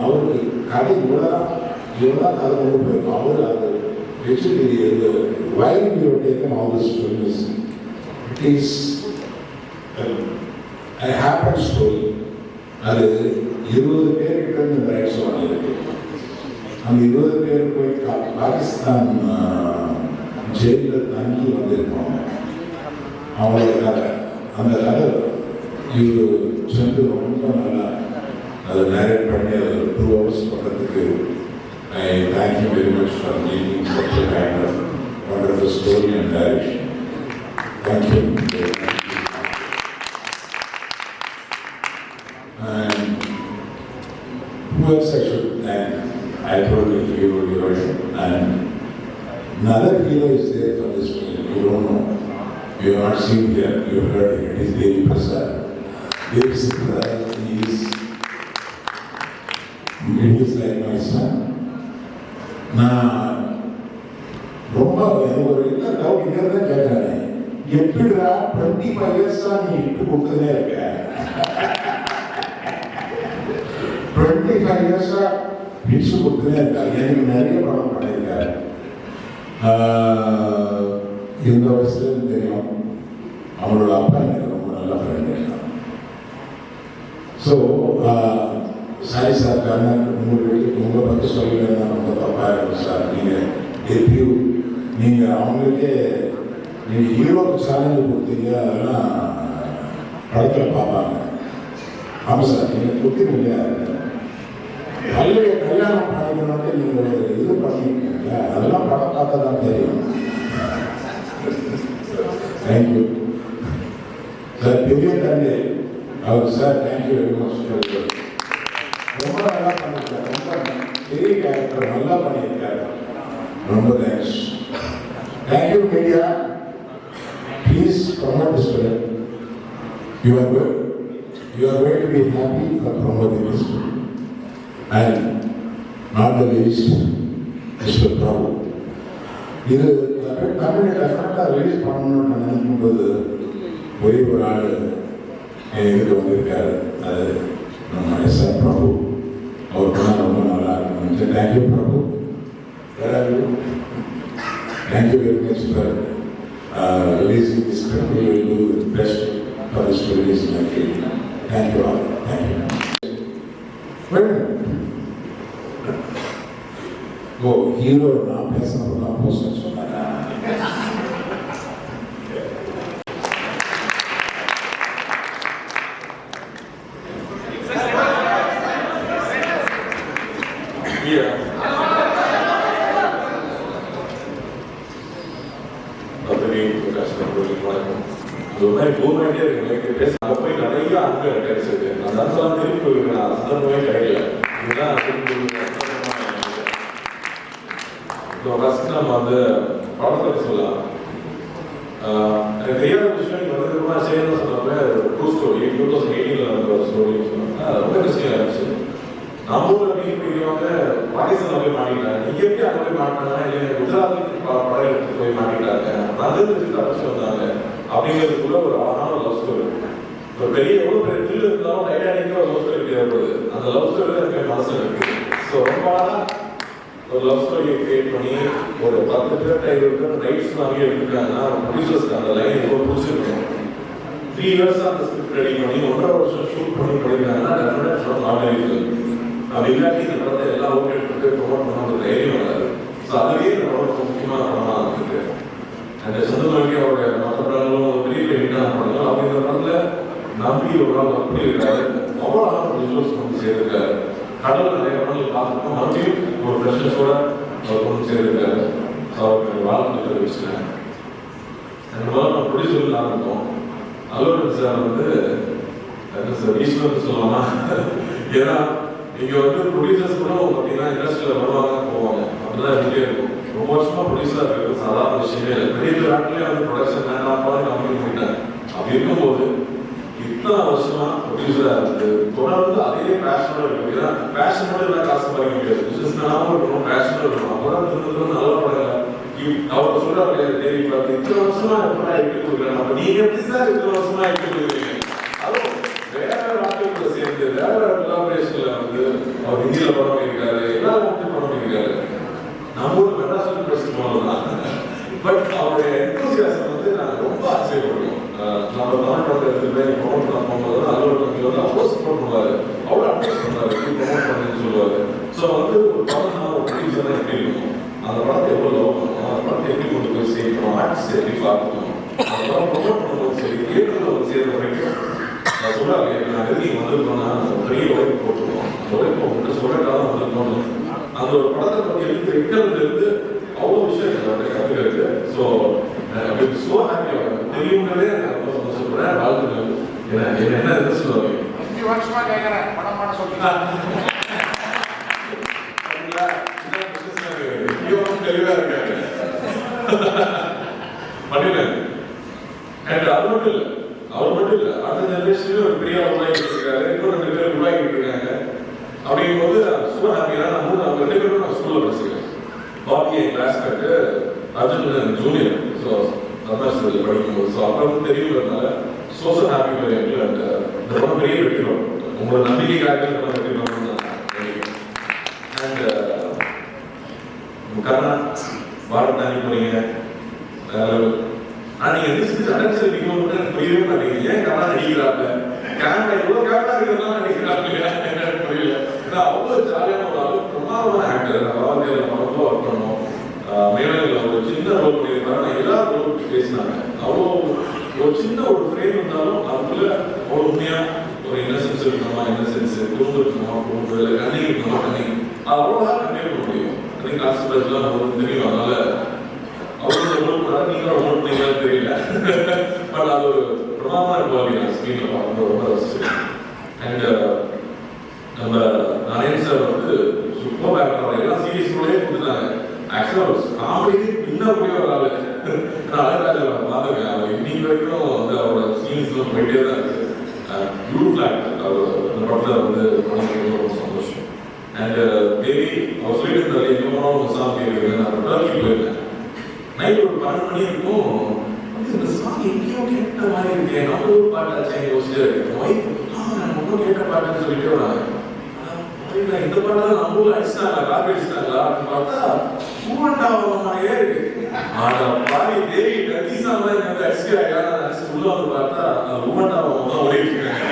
அவருக்கு கதை இவ்வளோ இவெல்லாம் கதை கொண்டு போயிருக்கோம். அவர் அது actually why we have taken all this films, it is a happen story. அது 20 பேர்கிட்ட இருந்து ரைட்ஸ் வாங்கியிருக்கு. அந்த 20 பேர் போய் பாகிஸ்தான் ஜெயிலில் தங்கி வந்திருப்பாங்க. அவங்களோட கதை, அந்த கதை இவர் சென்று ரொம்ப நல்லா அதை நேரேட் பண்ணி அதை 2 hours பண்ணுறதுக்கு I thank you very much for making such a kind of wonderful story and direction. Thank you very much. And who else I should thank? I told you hero, and another hero is there for this film. You don't know. You have not seen here. You heard it. It is Devi Prasad. Devi Prasad is like my son. நான் ரொம்ப எனக்கு ஒரு என்ன டவுட் இங்கே தான் கேட்குறேன், எப்படிடா 25 இயர்ஸாக நீ இட்டு கொடுத்துனே இருக்க? 25 இயர்ஸாக இட்டு கொடுத்துனே இருக்கா. எனக்கு நிறைய படம் பண்ணியிருக்காரு. இந்த வயசுல தெரியும், அவனோட அப்பா எனக்கு ரொம்ப நல்ல friend. So sorry sir, Karnan உங்களை பற்றி சொல்லுவேன்னா ரொம்ப தப்பாக இருக்கும் சார். நீங்கள் அவங்களுக்கே நீங்கள் ஹீரோக்கு சேலஞ்சு கொடுத்தீங்க, அதெல்லாம் படத்தில் பார்ப்பாங்க. ஆமாம் சார், நீங்கள் கொடுத்தீங்க கல்யாணம் பண்ணிக்கணும்னு நீங்கள் ஒரு இது பண்ணியிருக்கீங்க, அதெல்லாம் படம் பார்த்தா தான் தெரியும். Thank you sir. பெரிய தந்தை அவர் சார், தேங்க்யூ வெரி மச். ரொம்ப நல்லா பண்ணியிருக்காரு, ரொம்ப பெரிய கேரக்டர் நல்லா பண்ணியிருக்காரு. ரொம்ப thanks. Thank you media. Please promote this film. You are going to be happy for promoting this film. And not the least, Mr. Prabhu. இது தமிழ் டெஃபினட்டாக ரிலீஸ் பண்ணணும்னு நினைக்கும் போது ஒரே ஒரு ஆள் இதுக்கு வந்திருக்காரு. அது நம்ம எஸ்ஆர் பிரபு. அவர் படம் ரொம்ப நல்லா இருக்கும். Thank you Prabhu. Thank you very much for releasing this film. We will do the best for this release in the film. Thank you all. Thank you. Oh hero நான் பேசணும் போஸ்ட் சொன்னாங்க. நம்ம அந்த படத்தை சொல்லலாம். எனக்கு தெரியாத விஷயம் வந்து செய்யணும் சொன்னாங்க. ட்ரூ ஸ்டோரி 2018 நடந்த ஒரு ஸ்டோரி சொன்னாங்க. அது ரொம்ப இன்ட்ரெஸ்டிங்காக இருந்துச்சு. நம்ம ஊரில் இருக்கிறவங்க பாகிஸ்தான் போய் மாட்டிக்கிட்டாங்க. இங்கே எப்படி அங்கே போய் மாட்டினாங்க, இல்லை குஜராத்துக்கு படம் எடுத்து போய் மாட்டிக்கிட்டாங்க, நகரத்துக்கு தப்பிச்சு வந்தாங்க அப்படிங்கிறதுக்குள்ள ஒரு அழகான லவ் ஸ்டோரி. ஒரு பெரிய எவ்வளோ பெரிய த்ரில் இருந்தாலும் டைட்டானிக்காக ஒரு லவ் ஸ்டோரி தேவைப்படுது. அந்த லவ் ஸ்டோரி தான் எனக்கு மனசில் இருக்குது. ஸோ ரொம்ப அழகாக ஒரு லவ் ஸ்டோரியை கிரியேட் பண்ணி ஒரு 10 பேர் 20 பேர் ரைட்ஸ் வாங்கி எடுத்துட்டாங்கன்னா ப்ரொடியூசர்ஸ்க்கு அந்த லைன் ரொம்ப பிடிச்சிருக்கணும். 3 இயர்ஸ் அந்த ஸ்கிரிப்ட் ரெடி பண்ணி 1.5 வருஷம் ஷூட் பண்ணி பண்ணியிருக்காங்கன்னா டெஃபினட்டாக நார்மலி அப்படி இல்லாட்டி இந்த படத்தை எல்லா ஓகே எடுத்து ப்ரொமோட் பண்ண ஒரு தைரியம் வராது. ஸோ அதுவே இந்த படம் முக்கியமான படமாக இருந்துருக்கு. அந்த சொந்தமாகி அவருடைய மற்ற படங்களும் பெரிய பெரிய ஹிட்டான படங்கள் அப்படிங்கிற படத்தில் நம்பி ஒரு நாள் அப்படி இருக்காரு. அவ்வளோ ரிசோர்ஸ் கொண்டு சேர்த்துருக்காரு. கடவுள் நிறைய படங்கள் பார்த்துருக்கோம். மறுபடியும் ஒரு ஃப்ரெஷ்னஸோட அவர் கொண்டு சேர்த்துருக்காரு. ஸோ அவருக்கு வாழ்க்கை தெரிவிச்சுட்டேன். ரெண்டு முதல்ல நம்ம ப்ரொடியூசர் ஆரம்பித்தோம். அல்லோரன் சார் வந்து சார் ஈஸ்வரன் சொல்லலாமா, ஏன்னா இங்கே வந்து ப்ரொடியூசர்ஸ் கூட பார்த்தீங்கன்னா இண்டஸ்ட்ரியில் வருவாங்க போவாங்க, அப்படிதான் இருந்துகிட்டே இருக்கும். ரொம்ப வருஷமாக ப்ரொடியூசராக இருக்கிறது சாதாரண விஷயமே இல்லை. பெரிய பெரிய நாட்டிலே வந்து ப்ரொடக்ஷன் வேண்டாம்ப்பா கம்பெனி போயிட்டாங்க. அப்படி இருக்கும்போது இத்தனை வருஷமா ப்ரொடியூசராக இருந்து தொடர்ந்து அதே பேஷனோட இருக்கும். ஏன்னா பேஷனோட எல்லாம் காசு பார்க்க முடியாது. பிஸ்னஸ்னாலும் இருக்கணும், பேஷனோட இருக்கணும். அப்போதான் திரும்ப நல்ல படங்க அவர் சொல்றாரு தேவி பார்த்து இத்தனை வருஷமா எப்படா எப்படி கொடுக்குறேன், நம்ம நீங்க எப்படி சார் இத்தனை வருஷமா எப்படி கொடுக்குறீங்க, அதுவும் வேற வேற ஆட்களோட சேர்ந்து வேற வேற கொலாபரேஷன்ல வந்து அவர் ஹிந்தியில் படம் பண்ணியிருக்காரு, எல்லா படத்தையும் படம் பண்ணியிருக்காரு. நம்ம ஊர் மெட்ராஸ் பிரசிட் போனதுதான். பட் அவருடைய என்தூசியாசம் வந்து நாங்கள் ரொம்ப ஆச்சரியப்படுவோம். நம்ம தமிழ் படத்தை எடுத்துகிட்டு ப்ரொமோட் பண்ண போகும்போது அதில் ஒரு கம்பெனி வந்து அவ்வளோ சப்போர்ட் பண்ணுவார், அவ்வளோ அட்வைஸ் பண்ணுவார், ப்ரொமோட் பண்ணுன்னு சொல்லுவார். ஸோ வந்து ஒரு படம் நான் ஒரு ப்ரொடியூசராக எப்படி இருக்கும், அந்த படத்தை எவ்வளோ லவ் பண்ணணும், அந்த படத்தை எப்படி கொண்டு போய் சேர்க்கணும், ஆர்டிஸ்ட் எப்படி பார்க்கணும், அந்த படம் ப்ரொமோட் பண்ணும்போது சரி, தியேட்டரில் ஒரு சேர்ந்த வரைக்கும் நான் சொல்கிறாங்க, நான் எழுதி வந்திருக்கோன்னா பெரிய உழைப்பு போட்டுருவோம், அந்த உழைப்பு உங்கள்கிட்ட சொல்கிறக்காக வந்திருக்கோம். அந்த ஒரு படத்தை பற்றி எழுதி வைக்கிறதுலேருந்து அவ்வளோ விஷயம் என்னோட கற்றுக்கிறது. ஸோ ஸோ ஹாப்பியாக தெரியுங்கிறதே நான் ரொம்ப சந்தோஷப்படுறேன். வாழ்த்துக்கள். என்ன எது சொல்லுவாங்க 5 வருஷமா கேட்குறேன் படம் பண்ண சொல்லுங்க. தெளிவாக இருக்காங்க பண்ணிடுறேன். அண்ட் அது மட்டும் இல்லை, அவர் மட்டும் இல்லை, அடுத்த ஜென்ரேஷன்லேயும் ஒரு பெரிய உருவாக்கிட்டு இருக்காரு, இன்னும் 2 பேர் உருவாக்கிட்டு இருக்காங்க. அப்படிங்கும்போது சூப்பர் ஹாப்பியாக நான் 2 பேரும் நான் ஸ்கூலில் படிச்சிருக்கேன். பாபி என் கிளாஸ்மேட்டு, அர்ஜுன் ஜூனியர். ஸோ தமிழ்நாட்டில் படிக்கும்போது ஸோ அப்புறம் தெரியுங்கிறதுனால சோஷியல் ஹாப்பி எங்களுக்கு அந்த இந்த படம் பெரிய வெற்றிடும் உங்களோட நம்பிக்கைக்காக இந்த படம் வெற்றிடும். அண்ட் கர்ணா பாரத் தாண்டி போனீங்க. நீங்கள் எதிர்த்து அடைச்சல் அடிக்கணும்னு எனக்கு புரியவே மாட்டேங்குது. ஏன் கர்ணா நடிக்கிறாங்க, கேமரா எவ்வளோ கேமரா இருக்கிறதுனால நடிக்கிறாங்க எனக்கு புரியல. ஏன்னா அவ்வளோ ஜாலியான ஒரு ஆள், பிரமாதமான ஆக்டர். வாழ்க்கையில் நம்ம ரொம்ப ஒர்க் பண்ணோம். மேலும் ஒரு சின்ன ரோல் பண்ணியிருக்காங்க, எல்லா ரோல் பேசினாங்க. அவ்வளோ ஒரு சின்ன ஒரு ஃப்ரேம் இருந்தாலும் அதுக்குள்ள அவ்வளோ உண்மையாக ஒரு இன்னசென்ஸ் இருக்கணுமா, இன்னசென்ஸ் குடும்பம் இருக்கணுமா, குடும்பம் இல்லை கண்ணி இருக்கணுமா, கண்ணி அது அவ்வளோதான் கண்ணே பண்ண முடியும். எனக்கு கிளாஸ் பஸ்லாம் உங்களுக்கு தெரியும். அதனால அவரோட ரோல் பண்ணால் நீங்களும் ரோல் பண்ணீங்களான்னு தெரியல. பட் அது ஒரு பிரமாதமான குவாலிட்டி நான் ஸ்க்ரீனில் பார்க்கும்போது ரொம்ப ரசிச்சேன். அண்ட் நம்ம நாராயண் சார் வந்து சூப்பர் ஆக்டர், எல்லாம் சீரியஸ் ரோலே கொடுத்துட்டாங்க. ஆக்சுவலாக காமெடி இன்னக்கூடிய ஒரு ஆள். நான் அழகாக பார்த்துருக்கேன். அவர் இன்னைக்கு வரைக்கும் வந்து அவரோட சீன்ஸ்லாம் போயிட்டே தான் இருக்கு. Beautiful actor. அவர் அந்த படத்தில் வந்து ரொம்ப சந்தோஷம். அண்ட் தேவி அவர் சொல்லிட்டு இருந்தாரு, எவ்வளோ ஒரு சாங் கேட்குறேன். நான் டர்க்கி போயிருந்தேன். நைட் ஒரு 12 மணி இருக்கும். இந்த சாங் எங்கேயோ கேட்ட மாதிரி இருக்கேன், நம்ம ஒரு பாட்டாச்சேன் யோசிச்சு ஒய்ஃப் நான் ரொம்ப கேட்ட பாட்டுன்னு சொல்லிட்டு வராங்க. இந்த பாட்டு நம்ம ஊர்ல அடிச்சிட்டாங்களா, காப்பி அடிச்சிட்டாங்களா அப்படின்னு பார்த்தா மூமெண்டாவே இருக்கு. ஆனா பாடி தேவி கத்திசாம இந்த அடிச்சிட்டாங்க அடிச்சு உள்ள வந்து பார்த்தா அந்த மூமெண்டாவும் தான் ஓடிட்டு இருக்காங்க.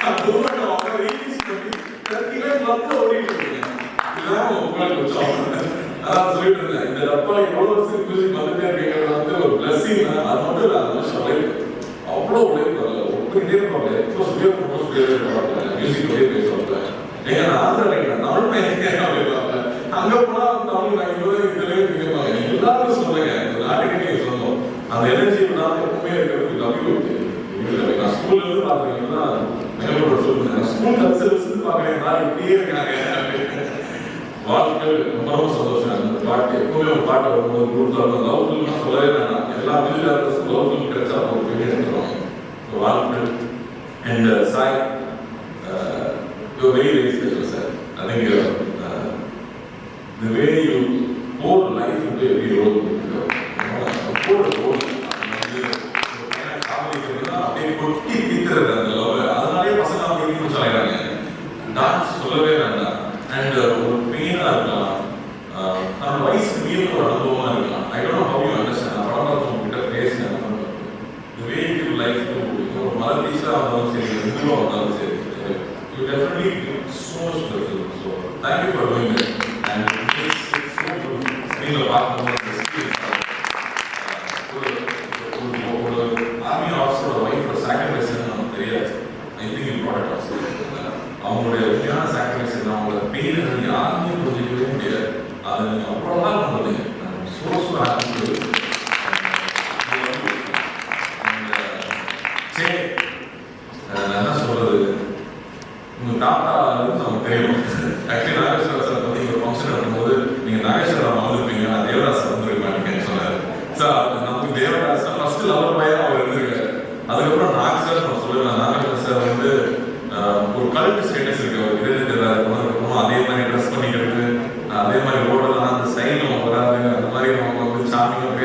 அந்த மூமெண்டாவும் ரீலீஸ் பண்ணி 30 லேக் வந்து ஓடிட்டு இருக்காங்க. இதுதான் உங்களுக்கு கொஞ்சம் அதான் சொல்லிட்டு இருந்தேன். இந்த டப்பா எவ்வளோ வருஷம் மியூசிக் வந்துட்டே இருக்கிறது வந்து ஒரு பிளஸிங். அது மட்டும் இல்லை, அந்த வருஷம் உழைப்பு அவ்வளோ உழைப்பு வரல. ஒப்பிட்டே இருப்பாங்க, எப்போ சுய மியூசிக் பற்றியே பேசுவாங்க. ஏங்க நான் ஆந்திரா தமிழ் பையன் அப்படிப்பாங்க. அங்கே போனால் தமிழ் நான் கேட்பாங்க. நீங்கள் எல்லாரும் சொல்லுங்க, நாட்டுக்கே சொல்லணும். அந்த எனர்ஜி நான் எப்பவுமே இருக்கிறது கம்மி. நான் ஸ்கூல்ல இருந்து பார்க்குறீங்கன்னா மேலோட சொல்லுங்க, ஸ்கூல் கல்ச்சர்ஸ் பார்க்குறேன் நான் இப்படியே இருக்காங்க அப்படின்னு. வாழ்க்கைகள் ரொம்ப ரொம்ப சந்தோஷம். அந்த பாட்டு எப்பவுமே ஒரு பாட்டு வரும்போது கொடுத்தாலும் லவ் ஃபில்ம்லாம் சொல்லவே வேணாம். எல்லா மியூசிக் ஆர்டிஸ்டும் லவ் ஃபில்ம் கிடைச்சா ஒரு பெரிய எடுத்துருவாங்க. வாழ்க்கைகள் and Sai you're very, very special, sir. I think the way you pour life into every role, pour a role, அப்படியே கொட்டி தீர்த்துறது அந்த லவ். அதனாலே பசங்க அப்படி கொஞ்சம் ஆயிடாங்க. டான்ஸ் சொல்லவே வேண்டாம். அண்ட் ஒரு பெயினாக இருக்கலாம், நம்ம வயசுக்கு மீறி ஒரு அனுபவமாக இருக்கலாம். ஐ don't know how you understand. நான் படம் உங்ககிட்ட பேசினேன். The way you give life to ஒரு மலர் பீஸாக வந்தாலும் சரி, எதுவாக வந்தாலும் சரி, you definitely give so much to the film. So thank you for doing it. And it's so good. Screen la பார்க்கும்போது அந்த ஸ்கில்ஸ் ஒரு ஆர்மி ஆஃபீஸரோட ஒய்ஃபோட சாக்ரிஃபைஸ் நமக்கு தெரியாது. I think you brought it also. அவங்களுடைய உண்மையான சாக்ரிஃபைஸ் என்ன, அவங்களோட பெயின் யாருமே புரிஞ்சிக்கவே முடியாது. அதை நீங்கள் அவ்வளோதான் பண்ணுறீங்க. So happy. சரி, நான் என்ன சொல்கிறது, உங்கள் தாத்தா வந்து நமக்கு தெரியும். ஆக்சுவலி நாகேஸ்வர சார் வந்து இங்கே ஃபங்க்ஷன் நடக்கும்போது நீங்கள் நாகேஸ்வரம் வந்திருப்பீங்க, நான் தேவராஜ் சார் வந்துருக்கேன் சொன்னார். சார் நமக்கு தேவராஜ் சார் ஃபர்ஸ்ட் லவர் பாயாக அவர் இருந்திருக்காரு. அதுக்கப்புறம் நாக் சார் நான் சொல்லுவேன், நாகேஸ்வர சார் வந்து ஒரு கல்ட்டு ஸ்டேட்டஸ் இருக்கு. அவர் இருக்கணும், அதே மாதிரி ட்ரெஸ் பண்ணிக்கிறது, அதே மாதிரி ஓடலாம், அந்த ஸ்டைல் நமக்கு வராது, அந்த மாதிரி நமக்கு வந்து சாமியும்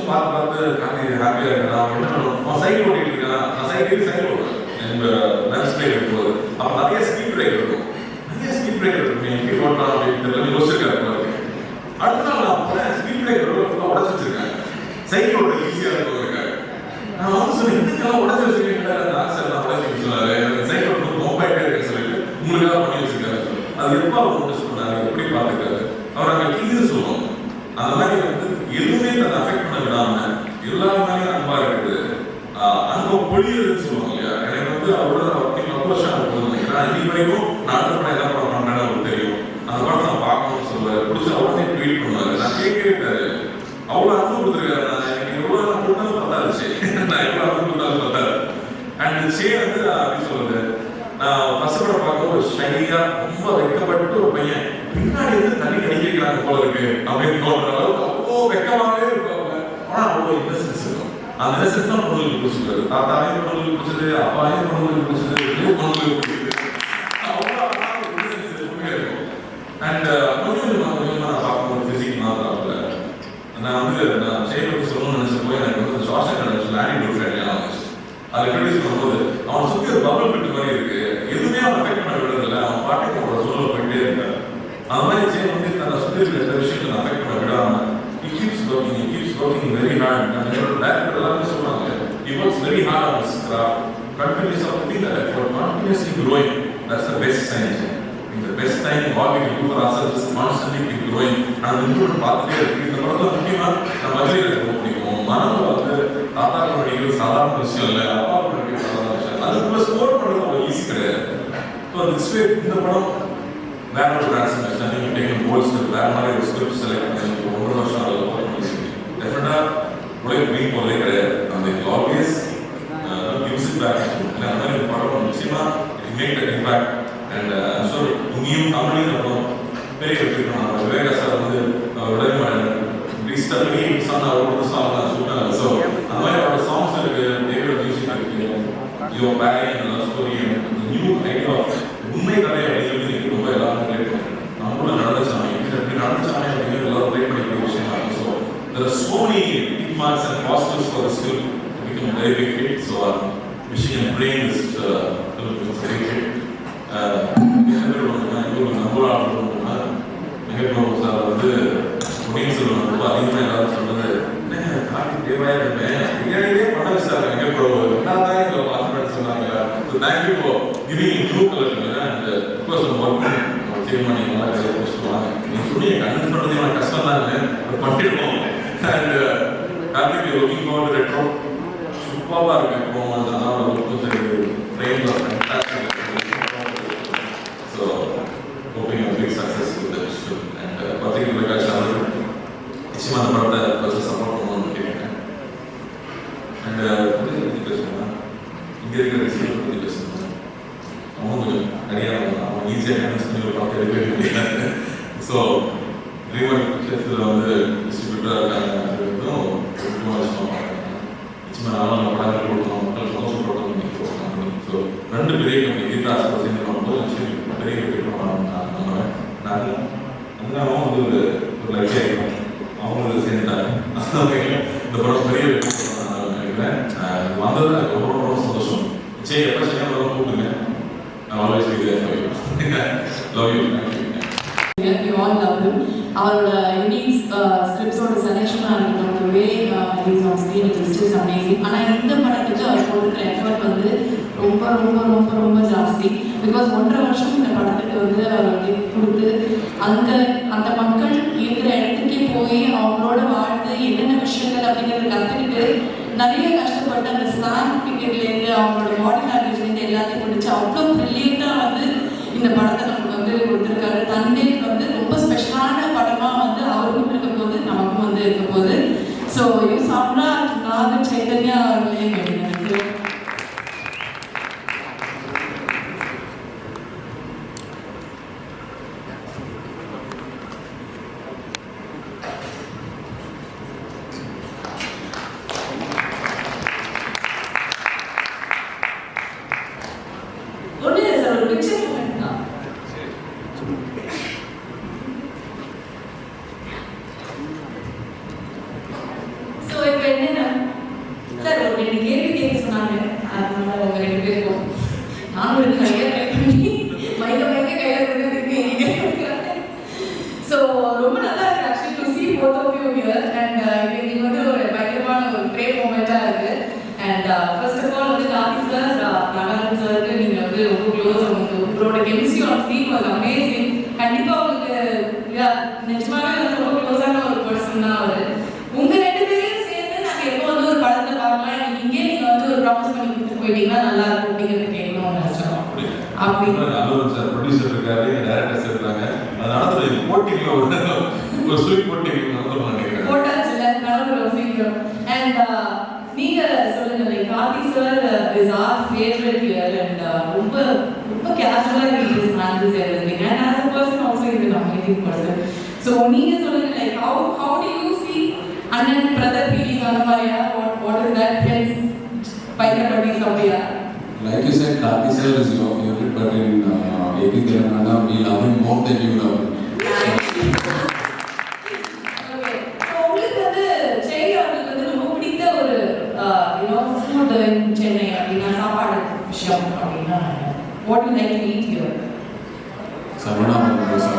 நிமிஷம் பார்த்து ஹாப்பியாக இருக்கேன். அவன் என்ன பண்ணுவான், சைக்கிள் ஓட்டிட்டு இருக்கான், நான் சைக்கிள் ஓடுவேன் லஞ்ச் பிரேக் இருக்கும்போது. அப்போ நிறைய ஸ்பீட் பிரேக் இருக்கும், எப்படி ஓட்டலாம் அப்படின்னு யோசிச்சிருக்காரு. அடுத்த நாள் நான் போனேன், ஸ்பீட் பிரேக் உடச்சு வச்சிருக்கேன், சைக்கிள் ஓட ஈஸியாக இருக்கும். நான் வந்து சொன்னேன், இதுக்கெல்லாம் உடச்சு வச்சிருக்கீங்களா? சார் நான் உடச்சு சொன்னாரு, சைக்கிள் ஓட்டு மொபைல் இருக்குன்னு சொல்லிட்டு உங்களுக்காக பண்ணி வச்சிருக்காரு. அது எப்போ அவர் நோட்டீஸ் பண்ணாரு, எப்படி பார்த்துருக்காரு, அவர் அங்கே கிளின்னு சொல்லுவோம். அந்த மாதிரி வந்து எதுவுமே தன்னை அஃபெக்ட் பண்ண விடாம எல்லா மாதிரியும் அன்பா இருக்குது, அன்பை பொழியுதுன்னு சொல்லுவாங்க இல்லையா. எனக்கு வந்து அவரோட 10 வருஷம் போகுது நினைக்கிறேன். இன்னைக்கு வரைக்கும் நான் அடுத்த படம் என்ன படம் பண்றேன்னு அவருக்கு தெரியும். அந்த படத்தை நான் பார்க்கணும்னு சொல்லுவாரு, பிடிச்ச உடனே ட்வீட் பண்ணுவாரு. நான் கேட்கவே அவ்வளோ அன்பு கொடுத்துருக்காரு. நான் எனக்கு எவ்வளோ கொடுத்தாலும் பத்தாச்சு, நான் எவ்வளோ அன்பு கொடுத்தாலும் பத்தாது. அண்ட் சே வந்து அப்படி சொல்லுது, நான் ஃபர்ஸ்ட் படம் பார்க்கும்போது ஷையா ரொம்ப வெக்கப்பட்டு ஒரு பையன் பின்னாடி இருந்து தண்ணி கடிக்கிறாங்க போல இருக்கு அப்படின்னு தோன்ற அளவுக்கு அவ்வளோ வெக்கமாகவே இருப்பாங்க. ஆனால் அவ்வளோ இன்னசென்ஸ் இருக்கும். அந்த இன்னசென்ஸ் தான் பொண்ணுங்களுக்கு பிடிச்சிருக்காரு. தாத்தாவையும் பொண்ணுங்களுக்கு பிடிச்சது, அப்பாவையும் பொண்ணுங்களுக்கு பிடிச்சது, பொண்ணுங்களுக்கு பிடிச்சது. அவ்வளோ இன்னசென்ஸ் எப்பவுமே இருக்கும். அண்ட் கொஞ்சம் நான் பார்க்கும்போது ஃபிசிக் மாத்திராப்புல நான் வந்து நான் செயல்பட்டு சொல்லணும்னு நினைச்சப்போ எனக்கு வந்து சுவாச கணக்கு ஆட்டிடியூட் ஃப்ரெண்ட்லியாக இருந்துச்சு. அதை இன்ட்ரடியூஸ் பண்ணும்போது அவன் சுற்றி ஒரு பபிள் பிட் மாதிரி இருக்கு, எதுவுமே அவன் அஃபெக்ட் பண்ண விடுறதில்லை, அவன் பாட்டுக்கு அவனோட சூழல் போயிட்டே இருக்காரு. அந்த மாதிரி செயல் வந்து தன்னை சுற்றி இருக்கிற எந்த விஷயத்தை அஃபெக்ட் பண்ண விடாம he keeps working very hard. And director எல்லாமே சொல்றாங்க, he works very hard on his craft, continuously putting that effort, continuously growing. That's the best sign. The best time what we can do for ourselves is constantly keep growing. And improve பார்த்துட்டே இருக்கு. இந்த படத்தில் முக்கியமாக நம்ம மதுரையில் ரொம்ப பிடிக்கும். மனதில் வந்து தாத்தாக்கள் நடிக்கிறது சாதாரண விஷயம் இல்லை, அப்பாக்கள் நடிக்கிறது சாதாரண விஷயம். அதுக்குள்ள ஸ்கோர் பண்ணுறது அவ்வளோ ஈஸி கிடையாது. ஸோ இந்த படம் வேற ஒரு டிரான்ஸ்ஃபர்மேஷன், நீங்கள் டேக்கன் போல்ட் ஸ்கிரிப்ட் வேற மாதிரி ஒரு ஸ்கிரிப்ட் செலக்ட் பண்ணி 1 வருஷம் அதில் ஒர்க் பண்ணிருக்கீங்க. டெஃபினட்டாக உலக மீன் போகிறதே கிடையாது. அந்த ஆல்வேஸ் கிவ்ஸ் இட் பேக். அந்த மாதிரி ஒரு படம் நிச்சயமாக it make that impact. And so இங்கேயும் தமிழையும் அப்புறம் பெரிய வெற்றி பண்ணாங்க. விவேகா சார் வந்து உடனே ரீஸ்டார்ட் சாங் அவரோட சாங் தான் சொல்லிட்டாங்க. ஸோ அந்த மாதிரி அவரோட சாங்ஸ் இருக்கு, தேவையோட மியூசிக் இருக்கு, your back and story and new idea of உண்மை கதை அப்படிங்கிறது எனக்கு ரொம்ப எல்லாரும் ரிலேட் பண்ணுறேன். நம்ம கூட நடந்துச்சாங்க, எப்படி நடந்துச்சாங்க அப்படிங்கிறது எல்லாரும் ரிலேட் பண்ணிக்கிற விஷயமா இருக்கு. So there are so many big marks and positives for this film to become a very big hit. So I'm wishing and praying this film becomes a big hit. மெகப்ரபு சார் வந்து பொன்னியின் செல்வன் ரொம்ப அதிகமாக எல்லாரும் சொன்னது, என்ன காட்டி தேவையாக இருப்பேன் பின்னாடியே பண்ண வச்சாங்க மெகப்ரபு, என்னதான் இதில் பார்த்து சொன்னாங்க. So thank you for giving new colour and because work சரிமா நீங்கள் நல்லா கையில் பிடிச்சிடுவாங்க. நீங்கள் சொல்லி கன்வின்ஸ் பண்ணுறது எனக்கு கஷ்டம் தாங்க, பண்ணிடுவோம். And Karthik looking forward retro சூப்பராக இருக்கு. இப்போ அதனால் ஒர்க்கும் சரி, ட்ரெயினில் fantastic. So, hoping a big success with this film. And particularly Prakash Chandra, நிச்சயமா அந்த படத்தை ஃபர்ஸ்ட் சப்போர்ட் பண்ணணும்னு கேட்குறேன். அண்ட் பற்றி பேசணும்னா இங்கே இருக்கிற ரிசீவர் பற்றி பேசணும். அவங்க நிறையா அவங்க ஈஸியாக கன்வின்ஸ் பண்ணி ஒரு படம் எடுக்கவே முடியாது. ஸோ ட்ரீமர் பிக்சர்ஸில் வந்து டிஸ்ட்ரிபியூட்டராக இருக்காங்க, அது வந்து ஒரு முக்கியமான விஷயமா பார்க்குறாங்க. நிச்சயமாக நானும் நம்ம படங்கள் கொடுக்கணும், மக்கள் சந்தோஷப்படணும் பண்ணி கொடுக்கணும். ஸோ 2 பெரிய கம்பெனி கீதா சேர்ந்து பண்ணும்போது நிச்சயம் பெரிய அதனாலும் வந்து ஒரு லட்சியம் அவங்களுக்கு சேர்ந்தாங்க. அந்த வகையில் இந்த படம் பெரிய வெற்றி நான் நினைக்கிறேன். வந்தது எனக்கு ரொம்ப ரொம்ப சந்தோஷம். சரி, எப்போ செய்யணும் கூப்பிடுங்க. நான் always love you. We all love him. அவரோட யூனிக் ஸ்கிரிப்ட்ஸோட செலெக்ஷனாக இருக்கட்டும், the way he's on screen, it is just amazing. ஆனால் இந்த படத்துக்கு அவர் போட்டுக்கிற எஃபர்ட் வந்து ரொம்ப ரொம்ப ரொம்ப ரொம்ப ஜாஸ்தி. பிகாஸ் 1.5 வருஷம் இந்த படத்துக்கு வந்து அவர் கொடுத்து அந்த மக்கள் இருக்கிற இடத்துக்கே போய் அவங்களோட வாழ்ந்து என்னென்ன விஷயங்கள் அப்படிங்கிறத கற்றுக்கிட்டு நிறைய கஷ்டப்பட்டு அந்த ஸ்நாக் டிக்கெட்லேருந்து அவங்களோட பாடி லாங்குவேஜ்லேருந்து எல்லாத்தையும் பிடிச்சி அவ்வளோ ப்ரில்லியண்ட்டாக வந்து இந்த படத்தை நமக்கு வந்து கொடுத்துருக்காரு. தந்தைக்கு வந்து ரொம்ப ஸ்பெஷலான படமாக வந்து அவருக்கும் இருக்க போது நமக்கும் வந்து இருக்க போது. ஸோ சாம்ராஜ் நாக சைதன்யா அவர்களே எனக்கு So 2 கேள்வி கேட்க சொன்னாங்க. அதனால உங்க 2 பேருக்கும் நானும் நிறைய ட்ரை பண்ணி மைக்க கையில கொடுத்து ஸோ ரொம்ப நல்லா இருக்கு actually to see both of you here and இது வந்து ஒரு பயங்கரமான ஒரு கிரேட் மூமெண்ட்டாக இருக்கு. அண்ட் ஃபர்ஸ்ட் ஆஃப் ஆல் வந்து கார்த்தி சார் நாகார்ஜுன் சாருக்கு நீங்கள் வந்து ரொம்ப க்ளோஸ். உங்களோட chemistry on screen was amazing. கண்டிப்பாக உங்களுக்கு நிஜமாவே வந்து ரொம்ப க்ளோஸான ஒரு பர்சன் தான் அவர். உங்க 2 பேரையும் சேர்ந்து நாங்கள் எப்போ வந்து ஒரு படத்தை பார்க்கலாம், எனக்கு இங்கே நீங்கள் வந்து ஒரு ப்ராமிஸ் பண்ணி கொடுத்து போயிட்டீங்கன்னா நல்லா இருக்கும் அப்படிங்கிறது கேட்கணும்னு நினைச்சோம். அப்படி சார் ப்ரொடியூசர் இருக்காரு, டைரக்டர்ஸ் இருக்காங்க, அது நடத்துறது போட்டிங்க ஒரு ஸ்வீட் போட்டிங்க நடத்தணும்னு நினைக்கிறேன். போட்டாச்சுல நடந்துடும் சீக்கிரம். அண்ட் நீங்க சொல்லுங்க, like Karthi sir is our favourite here and ரொம்ப ரொம்ப கேஷுவலா is handles everything and as a person also is an amazing person. So நீங்க சொல்லுங்க, like how do you see அண்ணன் பிரதர் ஃபீலிங் அந்த மாதிரியா? what is that friends பையன்படி சொல்றியா? Like you said, Karthi sir is your favorite, but in AP Telangana, we love him more than you love him. உங்களுக்கு வந்து செய் அவர்களுக்கு வந்து ரொம்ப பிடித்த ஒரு ஃபுட் இன் சென்னை அப்படின்னா சாப்பாடு விஷயம் அப்படின்னா what you like to eat here? Savarnabhavan dosa.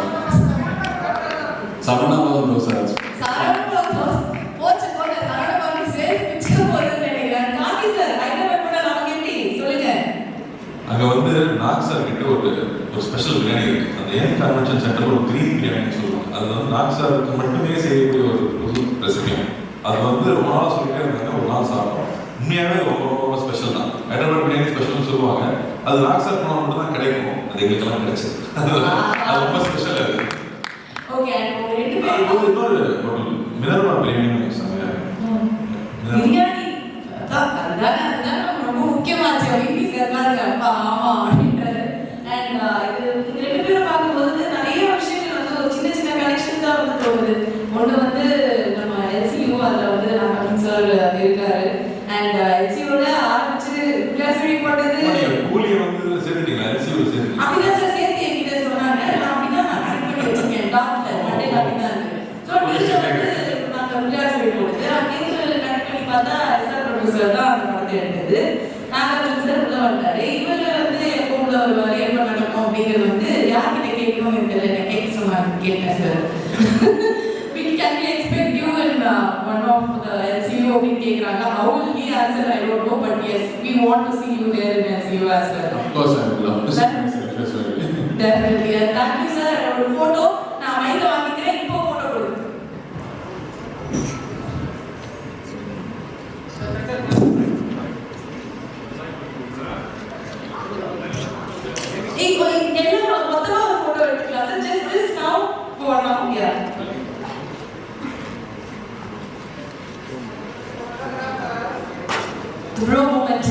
Savarnabhavan dosa. Saravana Bhavan dosa போச்சு போங்க. சரவணபவன் சேல்ஸ் பிச்சை போகுதுன்னு நினைக்கிறேன். கார்த்தி சார் ஹைதராபாத் கூட நமக்கு எப்படி சொல்லுங்க. அங்கே வந்து நாக் சார் கிட்ட ஒரு ஸ்பெஷல் பிரியாணி இருக்கு. அந்த ஏன் கன்வென்ஷன் சென்டர் ஒரு கிரீன் பிரியாணின்னு சொல்லுவாங்க. அது வந்து நாக் சாருக்கு மட்டுமே செய்யக்கூடிய ஒரு ரெசிபி. அது வந்து ரொம்ப நாள் சொல்லிட்டே இருந்தாங்க, ஒரு நாள் சாப்பிட்டோம். உண்மையாகவே ரொம்ப ரொம்ப ஸ்பெஷல் தான். ஹைதராபாத் பிரியாணி ஸ்பெஷல்னு சொல்லுவாங்க. அது நாக் சார் போனால் மட்டும் தான் கிடைக்கும். அது எங்களுக்கெல்லாம் கிடைச்சது. அது ரொம்ப ஸ்பெஷல். அது ஓகே. அண்ட் 2 பேரும் இன்னொரு ஹோட்டல் மினர்வா பிரியாணி செம்மையா பிரியாணி அதுதான் ரொம்ப முக்கியமாச்சு. வீட்டு சேர்ந்தாங்க அப்பா ஆமா அப்படின்றது. அண்ட் இது 2 பேரும் பார்க்கும்போது நிறைய விஷயங்கள் வந்து ஒரு சின்ன சின்ன கனெக்ஷன் தான் வந்து தோணுது. ஒன்று வந்து நம்ம எல்சியூ அதில் வந்து நாகார்ஜுன் சார் இருக்காரு. அண்ட் எல்சியூட ஆரம்பிச்சு கிளாஸ் போட்டது கூலியை வந்து சேர்த்துட்டீங்களா? எல்சியூ சேர்த்து அப்படிதான் சார் சேர்த்து என்கிட்ட சொன்னாங்க. நான் அப்படிதான் நான் கனெக்ட் பண்ணி வச்சிருக்கேன். டாக்டர் மண்டே அப்படிதான் இருக்கு. ஸோ நீங்கள் வந்து நாங்கள் கிளாஸ் போடுது அப்படின்னு கனெக்ட் பண்ணி பார்த்தா எஸ்ஆர் ப்ரொடியூசர் தான் அந்த படத்தை எடுத்தது. நாகார்ஜுன் சார் உள்ள வந்தாரு. இவர் வந்து எப்போ உள்ள வருவார், எப்போ நடக்கும் அப்படிங்கிறது வந்து யார்கிட்ட கேட்கணும் தெரியல. நான் கேட்க சொன்னாங்க. கேட்டேன் sir can we expect you in one of the LCU அப்படின்னு கேட்குறாங்க. How will he answer? I don't know, but yes, we want to see you there in LCU as well. Of course, I would love to see myself as well. Definitely. Thank you, sir. ஒரு ஃபோட்டோ நான் மைக்க வாங்கிக்கிறேன். இப்போ ஃபோட்டோ கொடு. இப்போ எல்லாம் மொத்தமா ஒரு ஃபோட்டோ எடுத்துக்கலாம் sir. Just this now for now here. Bro moment.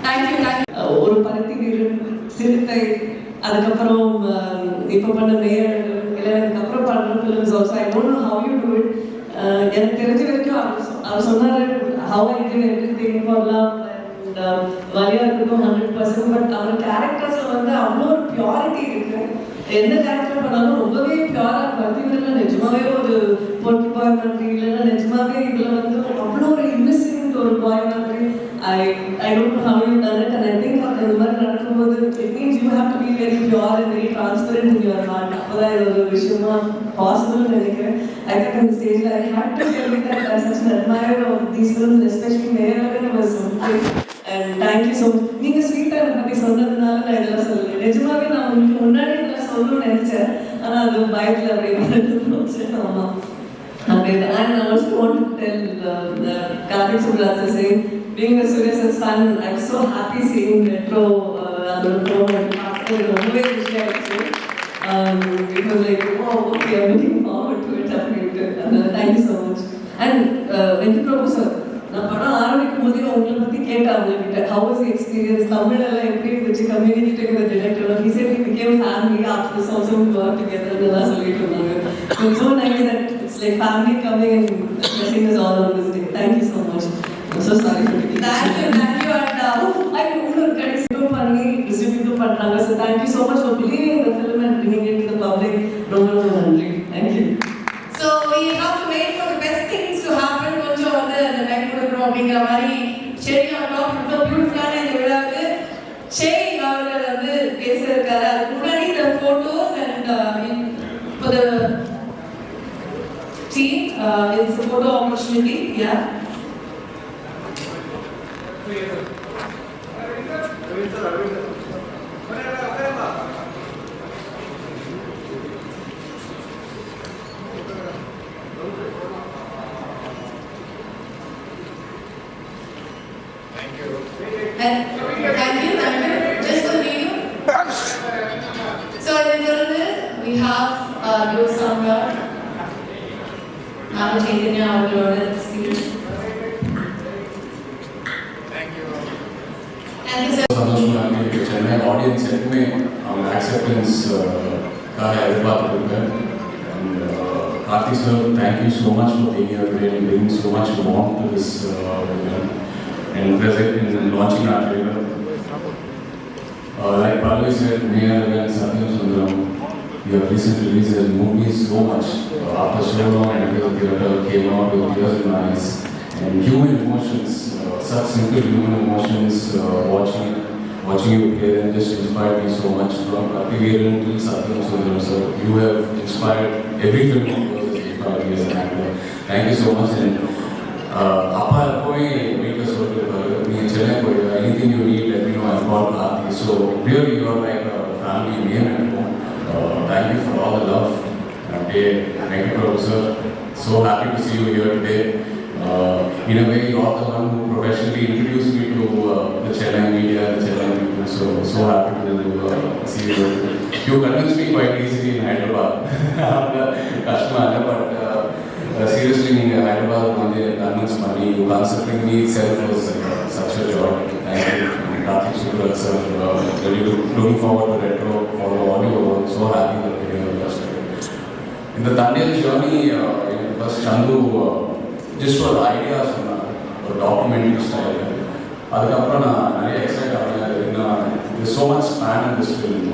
Thank you. ஒரு பருத்தி வீரன், சிறுத்தை, அதுக்கப்புறம் இப்போ பண்ண நேரம் இல்லை, அதுக்கப்புறம் பண்ணுற films also. I don't know how you do it. எனக்கு தெரிஞ்ச வரைக்கும் அவர் சொன்னார் how I give everything for love and வலியா இருக்கட்டும் 100%. பட் அவர் கேரக்டர்ஸில் வந்து அவ்வளோ ஒரு பியூரிட்டி இருக்கு. எந்த கேரக்டர் பண்ணாலும் ரொம்பவே பியூரா பருத்தி வீரன் நிஜமாவே ஒரு பொட்டி பாய் மாதிரி, இல்லைன்னா நிஜமாவே இதில் வந்து அவ்வளோ ஒரு இன்னசென்ட் ஒரு பாய் மாதிரி. I don't know how you've done it, and I think அந்த மாதிரி நடக்கும்போது it means you have to be very pure and very transparent in your heart. அப்போதான் இது ஒரு விஷயமா பாசிபிள்னு நினைக்கிறேன். I think on the stage I had to tell you that I'm such an admirer of these films, especially Neyaragan was something. And thank you so much. நீங்க ஸ்வீட் டைம் பற்றி சொன்னதுனால நான் இதெல்லாம் சொல்லுவேன். நிஜமாவே நான் உங்களுக்கு முன்னாடி இதெல்லாம் சொல்லணும்னு நினைச்சேன், ஆனால் அது பயத்தில் அப்படி மறந்து போச்சு. ஆமாம் அப்படியே. And I also want to tell Karthik Subraj saying, being a Surya fan, I'm so happy seeing retro on the program. After ரொம்ப விஷயம் ஆயிடுச்சு. It was like, oh, okay, I'm looking forward to it. Thank you so much. And Venki Prabhu sir, நான் படம் ஆரம்பிக்கும் போதே உங்களை பற்றி கேட்டேன் அவங்ககிட்ட. How was the experience? தமிழெல்லாம் எப்படி இருந்துச்சு? Communicating with director. He said we became family after this also we worked together. அதெல்லாம் சொல்லிட்டு இருந்தாங்க. So it's so nice that it's like family coming and blessing us all on this day. Thank you so much. I'm so sorry for taking Thank you. And I இன்னொரு கடைசியும் பண்ணி டிஸ்ட்ரிபியூட்டும் பண்ணுறாங்க. So thank you so much for believing the film and bringing it to the public. ரொம்ப ரொம்ப நன்றி. Thank you. So we have to wait for the best things to happen. கொஞ்சம் வந்து அந்த டைம் கொடுக்குறோம் அப்படிங்கிற மாதிரி ஷேரிங் ஆன் டாப் ரொம்ப பியூட்டிஃபுல்லான இந்த விழாவுக்கு ஷேரிங் அவர்கள் வந்து பேச இருக்காரு. அதுக்கு முன்னாடி இந்த photos and for the team it's a photo opportunity. Yeah. Thank you. Just a video. So we have Guru Sangha, Mama Chaitanya, our speech. Thank you, sir. Chennai audience எப்பவுமே அவங்க acceptance எதிர்பார்த்துருக்கேன். And Karthi sir, thank you so much for being here today and bringing so much warmth to this event and present in launching our trailer. Like Pallavi said, Meya and Satyam Sundaram, your recent release has moved me so much. After so long, and the theatre came out with tears in my eyes and human emotions, such simple human emotions. Watching you play them just inspired me so much. From Karthi Veeran to Satyam Sundaram sir, you have inspired every film of yours as an actor. Thank you so much. And Appa koi make us work together. Me Chennai koi anything you need, let me know. I've got Karthi. So really, you are like a family man at home. Thank you for all the love. Thank you, Professor. So happy to see you here today. In a way, you are the one who professionally introduced me to the Chennai media, the Chennai people. So happy to see you. You convinced me quite easily in Hyderabad. Customer, but seriously, in Hyderabad, one day convinced money. You consulting me itself was such a joy. Thank you. Karthi Subra sir, really looking forward to retro for the audio. So happy that we are here. In the Tandel journey, first Chandu just for the ideas for documentary style. அதுக்கப்புறம் நான் நிறைய எக்ஸைட் ஆகிறேன். there's so much span in this film.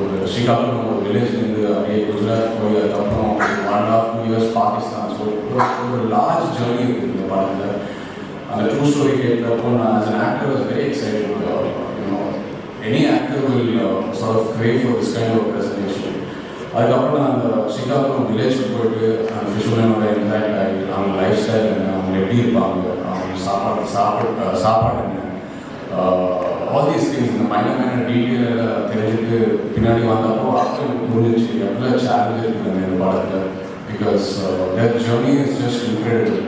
ஒரு ஸ்ரீகாக்குளம் ஒரு வில்லேஜ்லேருந்து அப்படியே குஜராத் போய் அதுக்கப்புறம் 1.5-2 years பாகிஸ்தான். ஸோ ஒரு லார்ஜ் ஜேர்னி இருக்குது இந்த படத்தில். அந்த ட்ரூ ஸ்டோரி கேட்கிறப்போ நான் as an actor was very excited. Any actor will sort of crave for this kind of presentation. அதுக்கப்புறம் நான் அந்த ஸ்ரீகாக்குளம் வில்லேஜுக்கு போயிட்டு அந்த ஃபிஷர்மேனோட இன்ட்ராக்ட் ஆகி அவங்க லைஃப் ஸ்டைல் என்ன, அவங்க எப்படி இருப்பாங்க, அவங்க சாப்பாடு என்ன, ஆல் தீஸ் திங்ஸ் இந்த மைனர் டீட்டெயில் தெரிஞ்சுட்டு பின்னாடி வந்தப்போ ஆக்கள் புரிஞ்சிச்சு எவ்வளோ சேலஞ்ச் இருக்குது இந்த படத்தில். Because their journey is just incredible.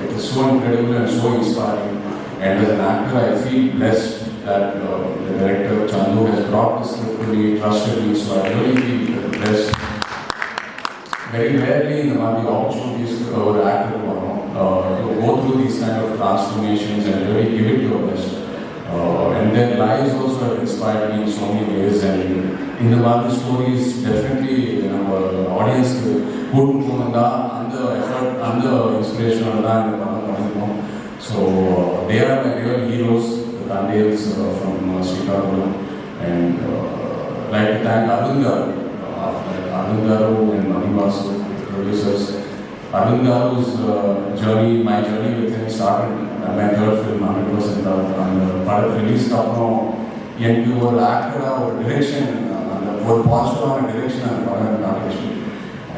It is so incredible and so inspiring. And as an actor, I feel blessed that the director Chandu has brought this script to me, trusted me, so I really feel blessed. Very rarely in the opportunities for an actor to go through these kind of transformations and really give it your best. And their lives also have inspired me in so many ways. And in the Mali stories, definitely audience put and the effort and the inspiration of that. So they are my real heroes. Tandels from Srikakulam, and like to thank Arun Garu and Manivasu, producers. Arun Garu's journey, my journey with him started at my third film, 100% out. And part release kapro, yenku or actor or direction, or positive direction and direction.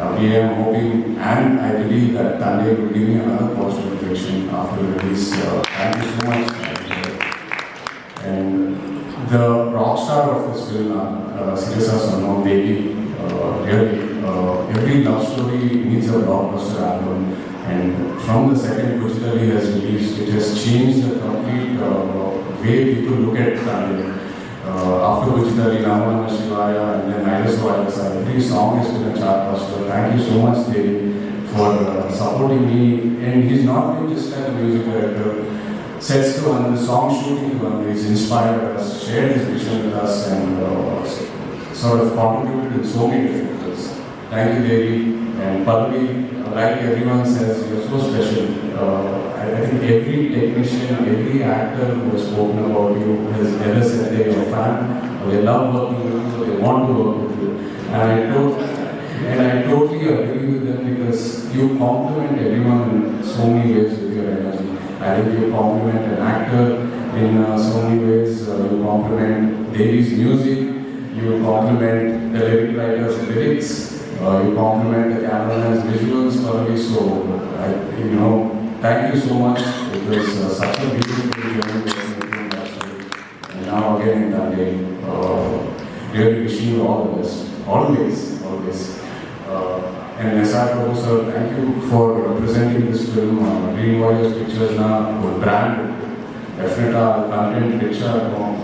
I am hoping and I believe that Tandel will give me another positive direction after the release. Thank you so much. And the rock star of this film, Sirisa Sonam Devi, really, every love story needs a blockbuster album. And from the second Gujitali has released, it has changed the complete way people look at Tandel. After Gujitali, Namana Shivaya, and then Nairaswaya, every song has been a chartbuster. Thank you so much, Devi, for supporting me. And he's not been just like a music director. Sets to one, the song shooting to one, he's inspired us, shared his vision with us, and sort of contributed in so many different ways. Thank you, Devi. And Pallavi, like everyone says, you're so special. I think every technician, every actor who has spoken about you has ever said they're your fan, or they love working with you, or they want to work with you. And I totally agree with them because you compliment everyone in so many ways with your energy. I think you compliment an actor in so many ways. You compliment Devi's music, you compliment the lyric writer's lyrics, you compliment the cameraman's visuals thoroughly. So, thank you so much. It was such a beautiful journey working with you actually. And now again in Dande, really wishing you all the best. Always. And SR Prabhu sir, thank you for presenting this film. Green Warriors Pictures na ஒரு brand definitely content richer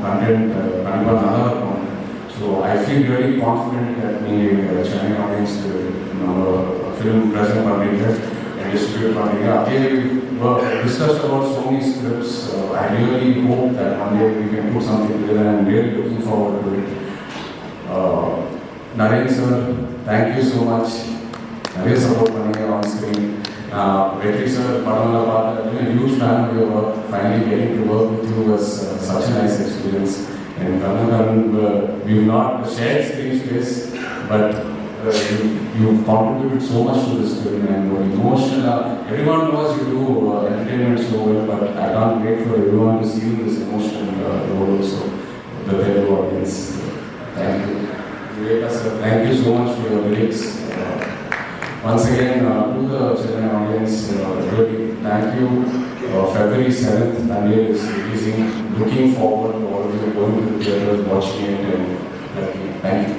content கண்டிப்பா நல்லா இருக்கும். So I feel very confident that நீங்க சென்னை ஆடியன்ஸ் நம்ம film present பண்றீங்க and distribute பண்றீங்க. Again we discussed about so many scripts. I really hope that one day we can put something together and really looking forward to it. Naren sir, thank you so much. நிறைய சப்போர்ட் பண்ணீங்க ஆன் ஸ்க்ரீன். வெற்றி சார் படம்லாம் பார்த்து huge fan of your work. Finally getting to work with you was such a nice experience. And Karnakaran, we've not shared screen space, but you've contributed so much to this film and emotional. Everyone knows you do entertainment so well, but I can't wait for everyone to see this emotional role also. The Telugu audience. Thank you. Viveka sir, thank you so much for your lyrics. Once again, to the Chennai audience, really thank you. February 7th, Dande is releasing. Looking forward to all of you going to the theaters, watching it, and thank you.